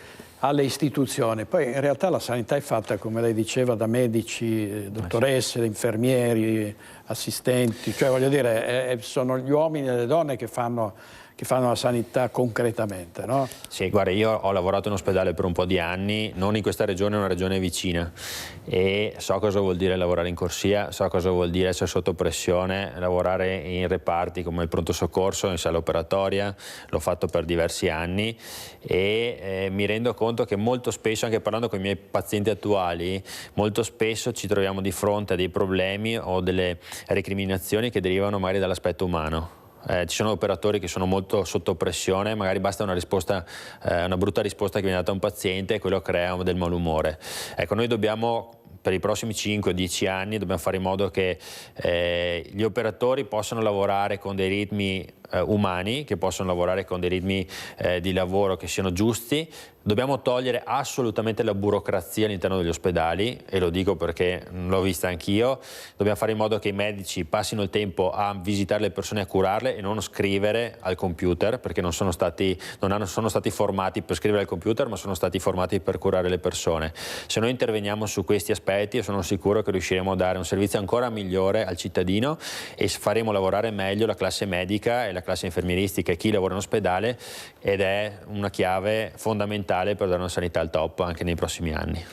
alle istituzioni, poi in realtà la sanità è fatta, come lei diceva, da medici, dottoresse, infermieri, assistenti, cioè voglio dire sono gli uomini e le donne che fanno la sanità concretamente, no? Sì, guarda, io ho lavorato in ospedale per un po' di anni, non in questa regione, una regione vicina, e so cosa vuol dire lavorare in corsia, so cosa vuol dire essere sotto pressione, lavorare in reparti come il pronto soccorso, in sala operatoria, l'ho fatto per diversi anni e mi rendo conto che molto spesso, anche parlando con i miei pazienti attuali, molto spesso ci troviamo di fronte a dei problemi o delle recriminazioni che derivano magari dall'aspetto umano. Ci sono operatori che sono molto sotto pressione, magari basta una brutta risposta che viene data a un paziente e quello crea del malumore. Ecco, noi dobbiamo, per i prossimi 5-10 anni, dobbiamo fare in modo che gli operatori possano lavorare con dei ritmi umani, che possono lavorare con dei ritmi di lavoro che siano giusti. Dobbiamo togliere assolutamente la burocrazia all'interno degli ospedali, e lo dico perché l'ho vista anch'io. Dobbiamo fare in modo che i medici passino il tempo a visitare le persone e a curarle e non scrivere al computer, perché non sono stati formati per scrivere al computer, ma sono stati formati per curare le persone. Se noi interveniamo su questi aspetti, io sono sicuro che riusciremo a dare un servizio ancora migliore al cittadino e faremo lavorare meglio la classe medica e la classe infermieristica e chi lavora in ospedale, ed è una chiave fondamentale per dare una sanità al top anche nei prossimi anni.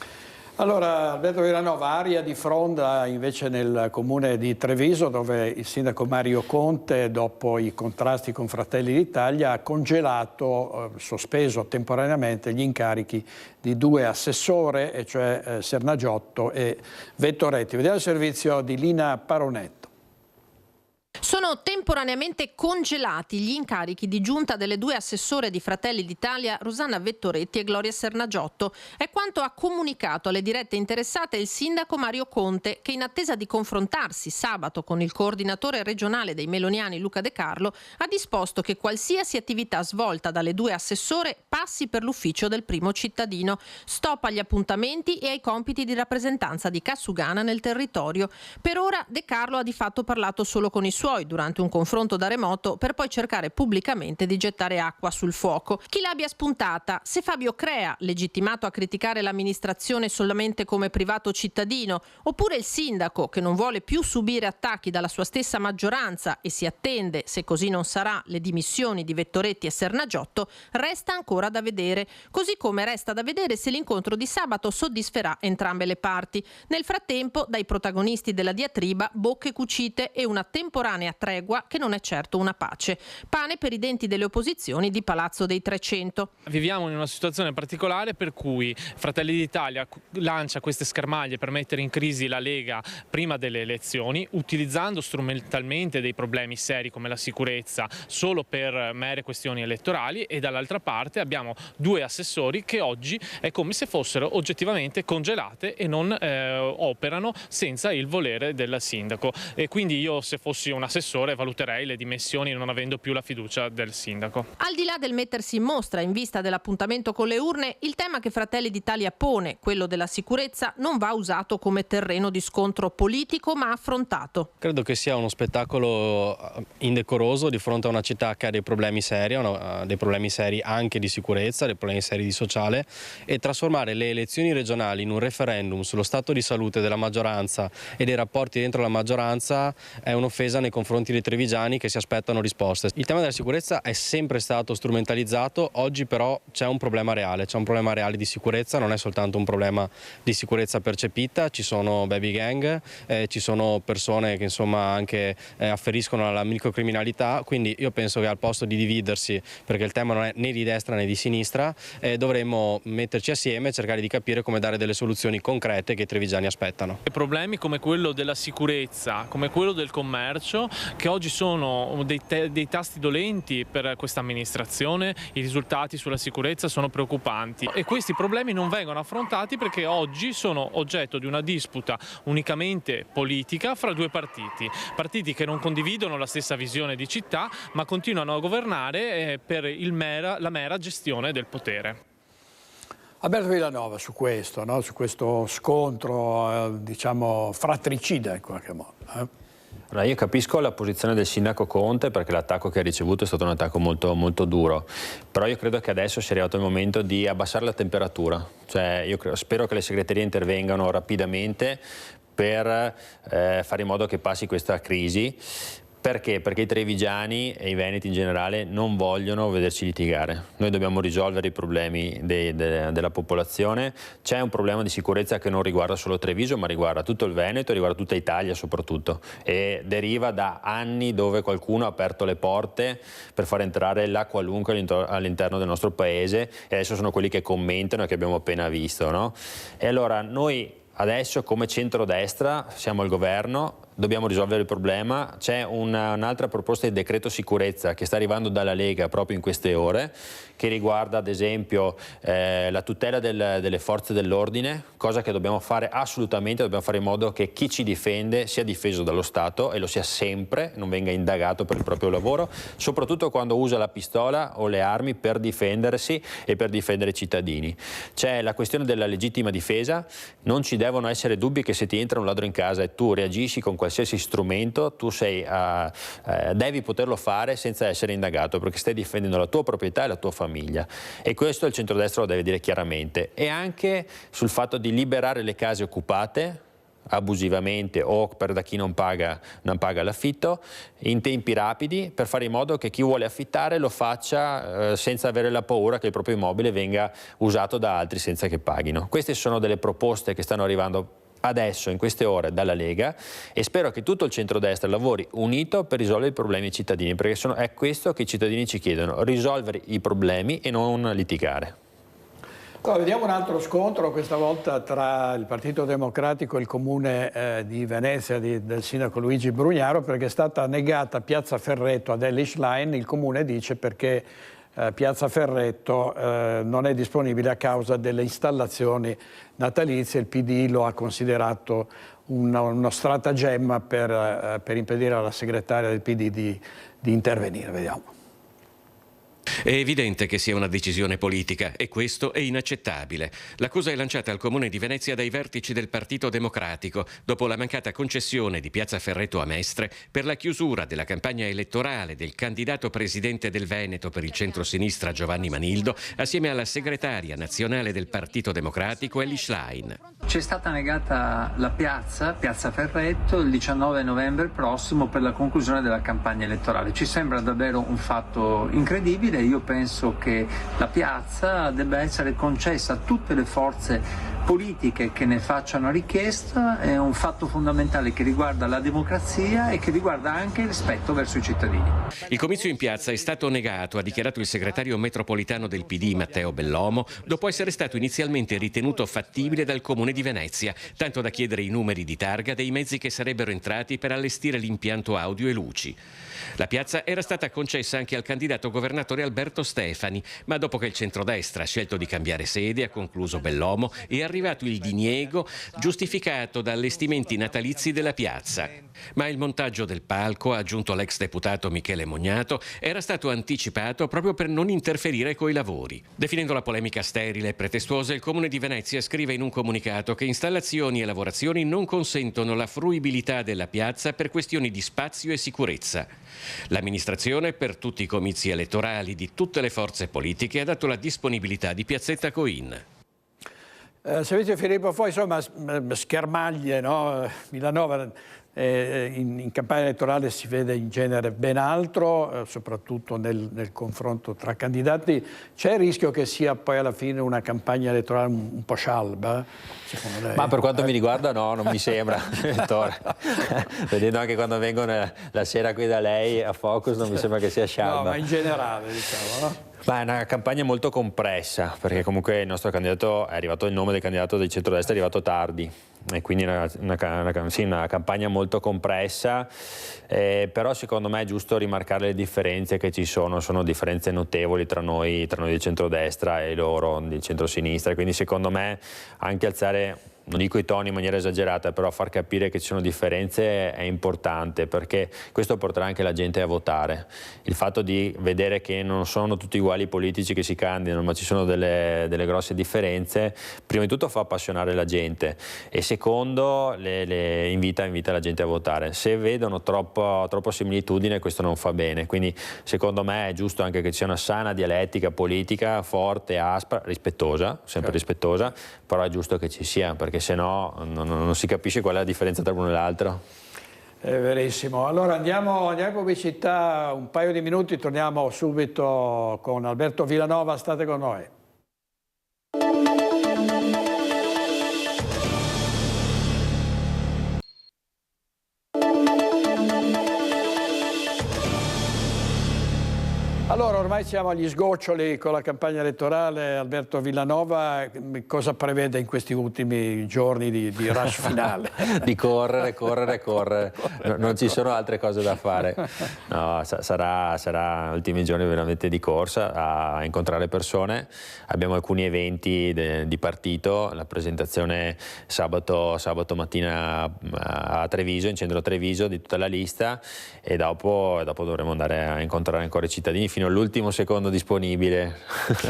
Allora, Alberto Vilanova, aria di fronda invece nel comune di Treviso, dove il sindaco Mario Conte, dopo i contrasti con Fratelli d'Italia, ha congelato, sospeso temporaneamente gli incarichi di 2 assessore, e cioè Sernagiotto e Vettoretti. Vediamo il servizio di Lina Paronetto. Sono Sono temporaneamente congelati gli incarichi di giunta delle due assessore di Fratelli d'Italia, Rosanna Vettoretti e Gloria Sernagiotto. È quanto ha comunicato alle dirette interessate il sindaco Mario Conte, che in attesa di confrontarsi sabato con il coordinatore regionale dei meloniani Luca De Carlo ha disposto che qualsiasi attività svolta dalle due assessore passi per l'ufficio del primo cittadino. Stop agli appuntamenti e ai compiti di rappresentanza di Cassugana nel territorio. Per ora De Carlo ha di fatto parlato solo con i suoi durante un confronto da remoto, per poi cercare pubblicamente di gettare acqua sul fuoco. Chi l'abbia spuntata? Se Fabio Crea, legittimato a criticare l'amministrazione solamente come privato cittadino, oppure il sindaco, che non vuole più subire attacchi dalla sua stessa maggioranza e si attende, se così non sarà, le dimissioni di Vettoretti e Sernagiotto, resta ancora da vedere. Così come resta da vedere se l'incontro di sabato soddisferà entrambe le parti. Nel frattempo, dai protagonisti della diatriba, bocche cucite e una temporanea tregua che non è certo una pace. Pane per i denti delle opposizioni di Palazzo dei 300. Viviamo in una situazione particolare per cui Fratelli d'Italia lancia queste schermaglie per mettere in crisi la Lega prima delle elezioni, utilizzando strumentalmente dei problemi seri come la sicurezza solo per mere questioni elettorali, e dall'altra parte abbiamo due assessori che oggi è come se fossero oggettivamente congelate e non operano senza il volere del sindaco. E quindi io, se fossi un assessore, valuterei le dimissioni non avendo più la fiducia del sindaco. Al di là del mettersi in mostra in vista dell'appuntamento con le urne, il tema che Fratelli d'Italia pone, quello della sicurezza, non va usato come terreno di scontro politico, ma affrontato. Credo che sia uno spettacolo indecoroso di fronte a una città che ha dei problemi seri anche di sicurezza, dei problemi seri di sociale, e trasformare le elezioni regionali in un referendum sullo stato di salute della maggioranza e dei rapporti dentro la maggioranza è un'offesa nei confronti dei trevigiani che si aspettano risposte. Il tema della sicurezza è sempre stato strumentalizzato, oggi però c'è un problema reale di sicurezza, non è soltanto un problema di sicurezza percepita, ci sono baby gang, ci sono persone che insomma anche afferiscono alla microcriminalità, quindi io penso che al posto di dividersi, perché il tema non è né di destra né di sinistra, dovremmo metterci assieme e cercare di capire come dare delle soluzioni concrete che i trevigiani aspettano. Problemi come quello della sicurezza, come quello del commercio, che oggi sono dei tasti dolenti per questa amministrazione, i risultati sulla sicurezza sono preoccupanti e questi problemi non vengono affrontati perché oggi sono oggetto di una disputa unicamente politica fra due partiti che non condividono la stessa visione di città ma continuano a governare per la mera gestione del potere. Alberto Villanova, su questo, no? Su questo scontro diciamo fratricida in qualche modo. Allora, io capisco la posizione del sindaco Conte, perché l'attacco che ha ricevuto è stato un attacco molto, molto duro, però io credo che adesso sia arrivato il momento di abbassare la temperatura, cioè spero che le segreterie intervengano rapidamente per fare in modo che passi questa crisi. Perché? Perché i trevigiani e i veneti in generale non vogliono vederci litigare. Noi dobbiamo risolvere i problemi della popolazione. C'è un problema di sicurezza che non riguarda solo Treviso, ma riguarda tutto il Veneto, riguarda tutta Italia soprattutto. E deriva da anni dove qualcuno ha aperto le porte per far entrare la qualunque all'interno del nostro paese, e adesso sono quelli che commentano e che abbiamo appena visto, no? E allora noi adesso come centrodestra siamo al governo, dobbiamo risolvere il problema. C'è un'altra proposta di decreto sicurezza che sta arrivando dalla Lega proprio in queste ore, che riguarda ad esempio la tutela delle forze dell'ordine, cosa che dobbiamo fare assolutamente, dobbiamo fare in modo che chi ci difende sia difeso dallo Stato e lo sia sempre, non venga indagato per il proprio lavoro, soprattutto quando usa la pistola o le armi per difendersi e per difendere i cittadini. C'è la questione della legittima difesa, non ci devono essere dubbi che se ti entra un ladro in casa e tu reagisci con qualsiasi strumento, tu devi poterlo fare senza essere indagato, perché stai difendendo la tua proprietà e la tua famiglia, e questo il centrodestra lo deve dire chiaramente. E anche sul fatto di liberare le case occupate abusivamente o da chi non paga l'affitto in tempi rapidi, per fare in modo che chi vuole affittare lo faccia senza avere la paura che il proprio immobile venga usato da altri senza che paghino. Queste sono delle proposte che stanno arrivando adesso, in queste ore, dalla Lega, e spero che tutto il centrodestra lavori unito per risolvere i problemi dei cittadini, perché è questo che i cittadini ci chiedono: risolvere i problemi e non litigare. Vediamo un altro scontro, questa volta tra il Partito Democratico e il Comune di Venezia del sindaco Luigi Brugnaro, perché è stata negata Piazza Ferretto ad Ellis Line. Il Comune dice perché Piazza Ferretto non è disponibile a causa delle installazioni natalizie. Il PD lo ha considerato uno stratagemma per impedire alla segretaria del PD di intervenire. Vediamo. È evidente che sia una decisione politica e questo è inaccettabile. L'accusa è lanciata al Comune di Venezia dai vertici del Partito Democratico dopo la mancata concessione di Piazza Ferretto a Mestre per la chiusura della campagna elettorale del candidato presidente del Veneto per il centro-sinistra Giovanni Manildo assieme alla segretaria nazionale del Partito Democratico Ellis Schlein. Ci è stata negata la Piazza Ferretto il 19 novembre prossimo per la conclusione della campagna elettorale. Ci sembra davvero un fatto incredibile. Io penso che la piazza debba essere concessa a tutte le forze politiche che ne facciano richiesta. È un fatto fondamentale che riguarda la democrazia e che riguarda anche il rispetto verso i cittadini. Il comizio in piazza è stato negato, ha dichiarato il segretario metropolitano del PD Matteo Bellomo, dopo essere stato inizialmente ritenuto fattibile dal Comune di Venezia, tanto da chiedere i numeri di targa dei mezzi che sarebbero entrati per allestire l'impianto audio e luci. La piazza era stata concessa anche al candidato governatore Alberto Stefani, ma dopo che il centrodestra ha scelto di cambiare sede, ha concluso Bellomo, è arrivato il diniego giustificato da allestimenti natalizi della piazza. Ma il montaggio del palco, ha aggiunto l'ex deputato Michele Mognato, era stato anticipato proprio per non interferire coi lavori. Definendo la polemica sterile e pretestuosa, il Comune di Venezia scrive in un comunicato che installazioni e lavorazioni non consentono la fruibilità della piazza per questioni di spazio e sicurezza. L'amministrazione, per tutti i comizi elettorali di tutte le forze politiche, ha dato la disponibilità di Piazzetta Coin. Servizio Filippo, poi insomma schermaglie, no? Milanova in campagna elettorale si vede in genere ben altro, soprattutto nel confronto tra candidati. C'è il rischio che sia poi alla fine una campagna elettorale un po' scialba, secondo lei? Ma per quanto mi riguarda no, non mi sembra. Vedendo anche quando vengono la sera qui da lei a Focus non mi sembra che sia scialba. No, ma in generale diciamo, no? Ma è una campagna molto compressa, perché comunque il nostro candidato è arrivato, il nome del candidato del centrodestra è arrivato tardi, e quindi una campagna molto compressa, però secondo me è giusto rimarcare le differenze che ci sono differenze notevoli tra noi del centrodestra e loro del centrosinistra, quindi secondo me anche alzare, non dico i toni in maniera esagerata, però far capire che ci sono differenze è importante, perché questo porterà anche la gente a votare. Il fatto di vedere che non sono tutti uguali i politici che si candidano, ma ci sono delle grosse differenze, prima di tutto fa appassionare la gente e secondo invita la gente a votare. Se vedono troppa similitudine questo non fa bene, quindi secondo me è giusto anche che ci sia una sana dialettica politica, forte, aspra, rispettosa, sempre rispettosa, però è giusto che ci sia, perché se no non si capisce qual è la differenza tra uno e l'altro. È verissimo. Allora andiamo in pubblicità un paio di minuti, torniamo subito con Alberto Villanova, state con noi. Allora, ormai siamo agli sgoccioli con la campagna elettorale. Alberto Villanova, cosa prevede in questi ultimi giorni di rush finale? Di correre. Non ci sono altre cose da fare. No, sarà ultimi giorni veramente di corsa a incontrare persone. Abbiamo alcuni eventi di partito, la presentazione sabato mattina a Treviso, in centro a Treviso, di tutta la lista, e dopo dovremo andare a incontrare ancora i cittadini fino all'ultimo secondo disponibile.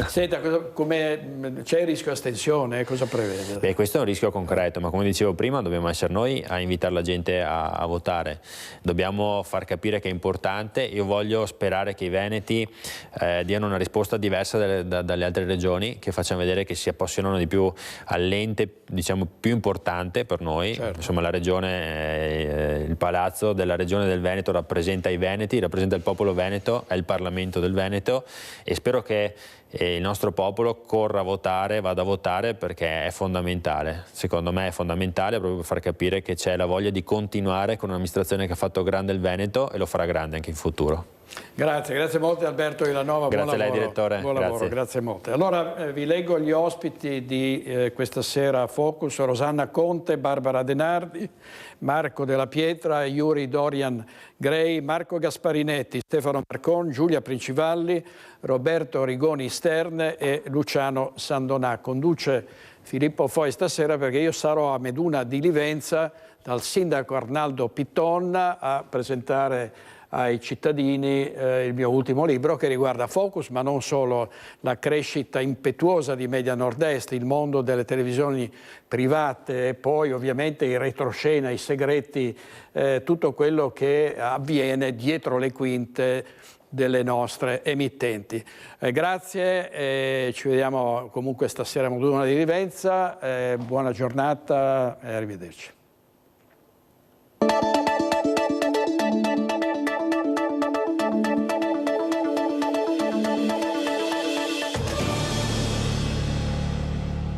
Senta, c'è il rischio astensione? Cosa prevede? Beh, questo è un rischio concreto, ma come dicevo prima dobbiamo essere noi a invitare la gente a votare. Dobbiamo far capire che è importante. Io voglio sperare che i veneti diano una risposta diversa dalle altre regioni, che facciano vedere che si appassionano di più all'ente, diciamo, più importante per noi. Certo. Insomma, la regione, il palazzo della regione del Veneto rappresenta i veneti, rappresenta il popolo veneto, è il Parlamento del Veneto, e spero che il nostro popolo corra a votare, vada a votare, perché è fondamentale. Secondo me è fondamentale proprio per far capire che c'è la voglia di continuare con un'amministrazione che ha fatto grande il Veneto e lo farà grande anche in futuro. Grazie molte Alberto Ilanova. Grazie a lei, direttore. Buon lavoro, grazie molte. Allora vi leggo gli ospiti di questa sera a Focus: Rosanna Conte, Barbara Denardi, Marco Della Pietra, Yuri Dorian Gray, Marco Gasparinetti, Stefano Marcon, Giulia Princivalli, Roberto Rigoni Sterne e Luciano Sandonà. Conduce Filippo Foi stasera perché io sarò a Meduna di Livenza dal sindaco Arnaldo Pitton a presentare ai cittadini il mio ultimo libro che riguarda Focus, ma non solo, la crescita impetuosa di Media Nord-Est, il mondo delle televisioni private e poi ovviamente in retroscena, i segreti, tutto quello che avviene dietro le quinte delle nostre emittenti. Grazie, ci vediamo comunque stasera a Meduna di Livenza, buona giornata e arrivederci.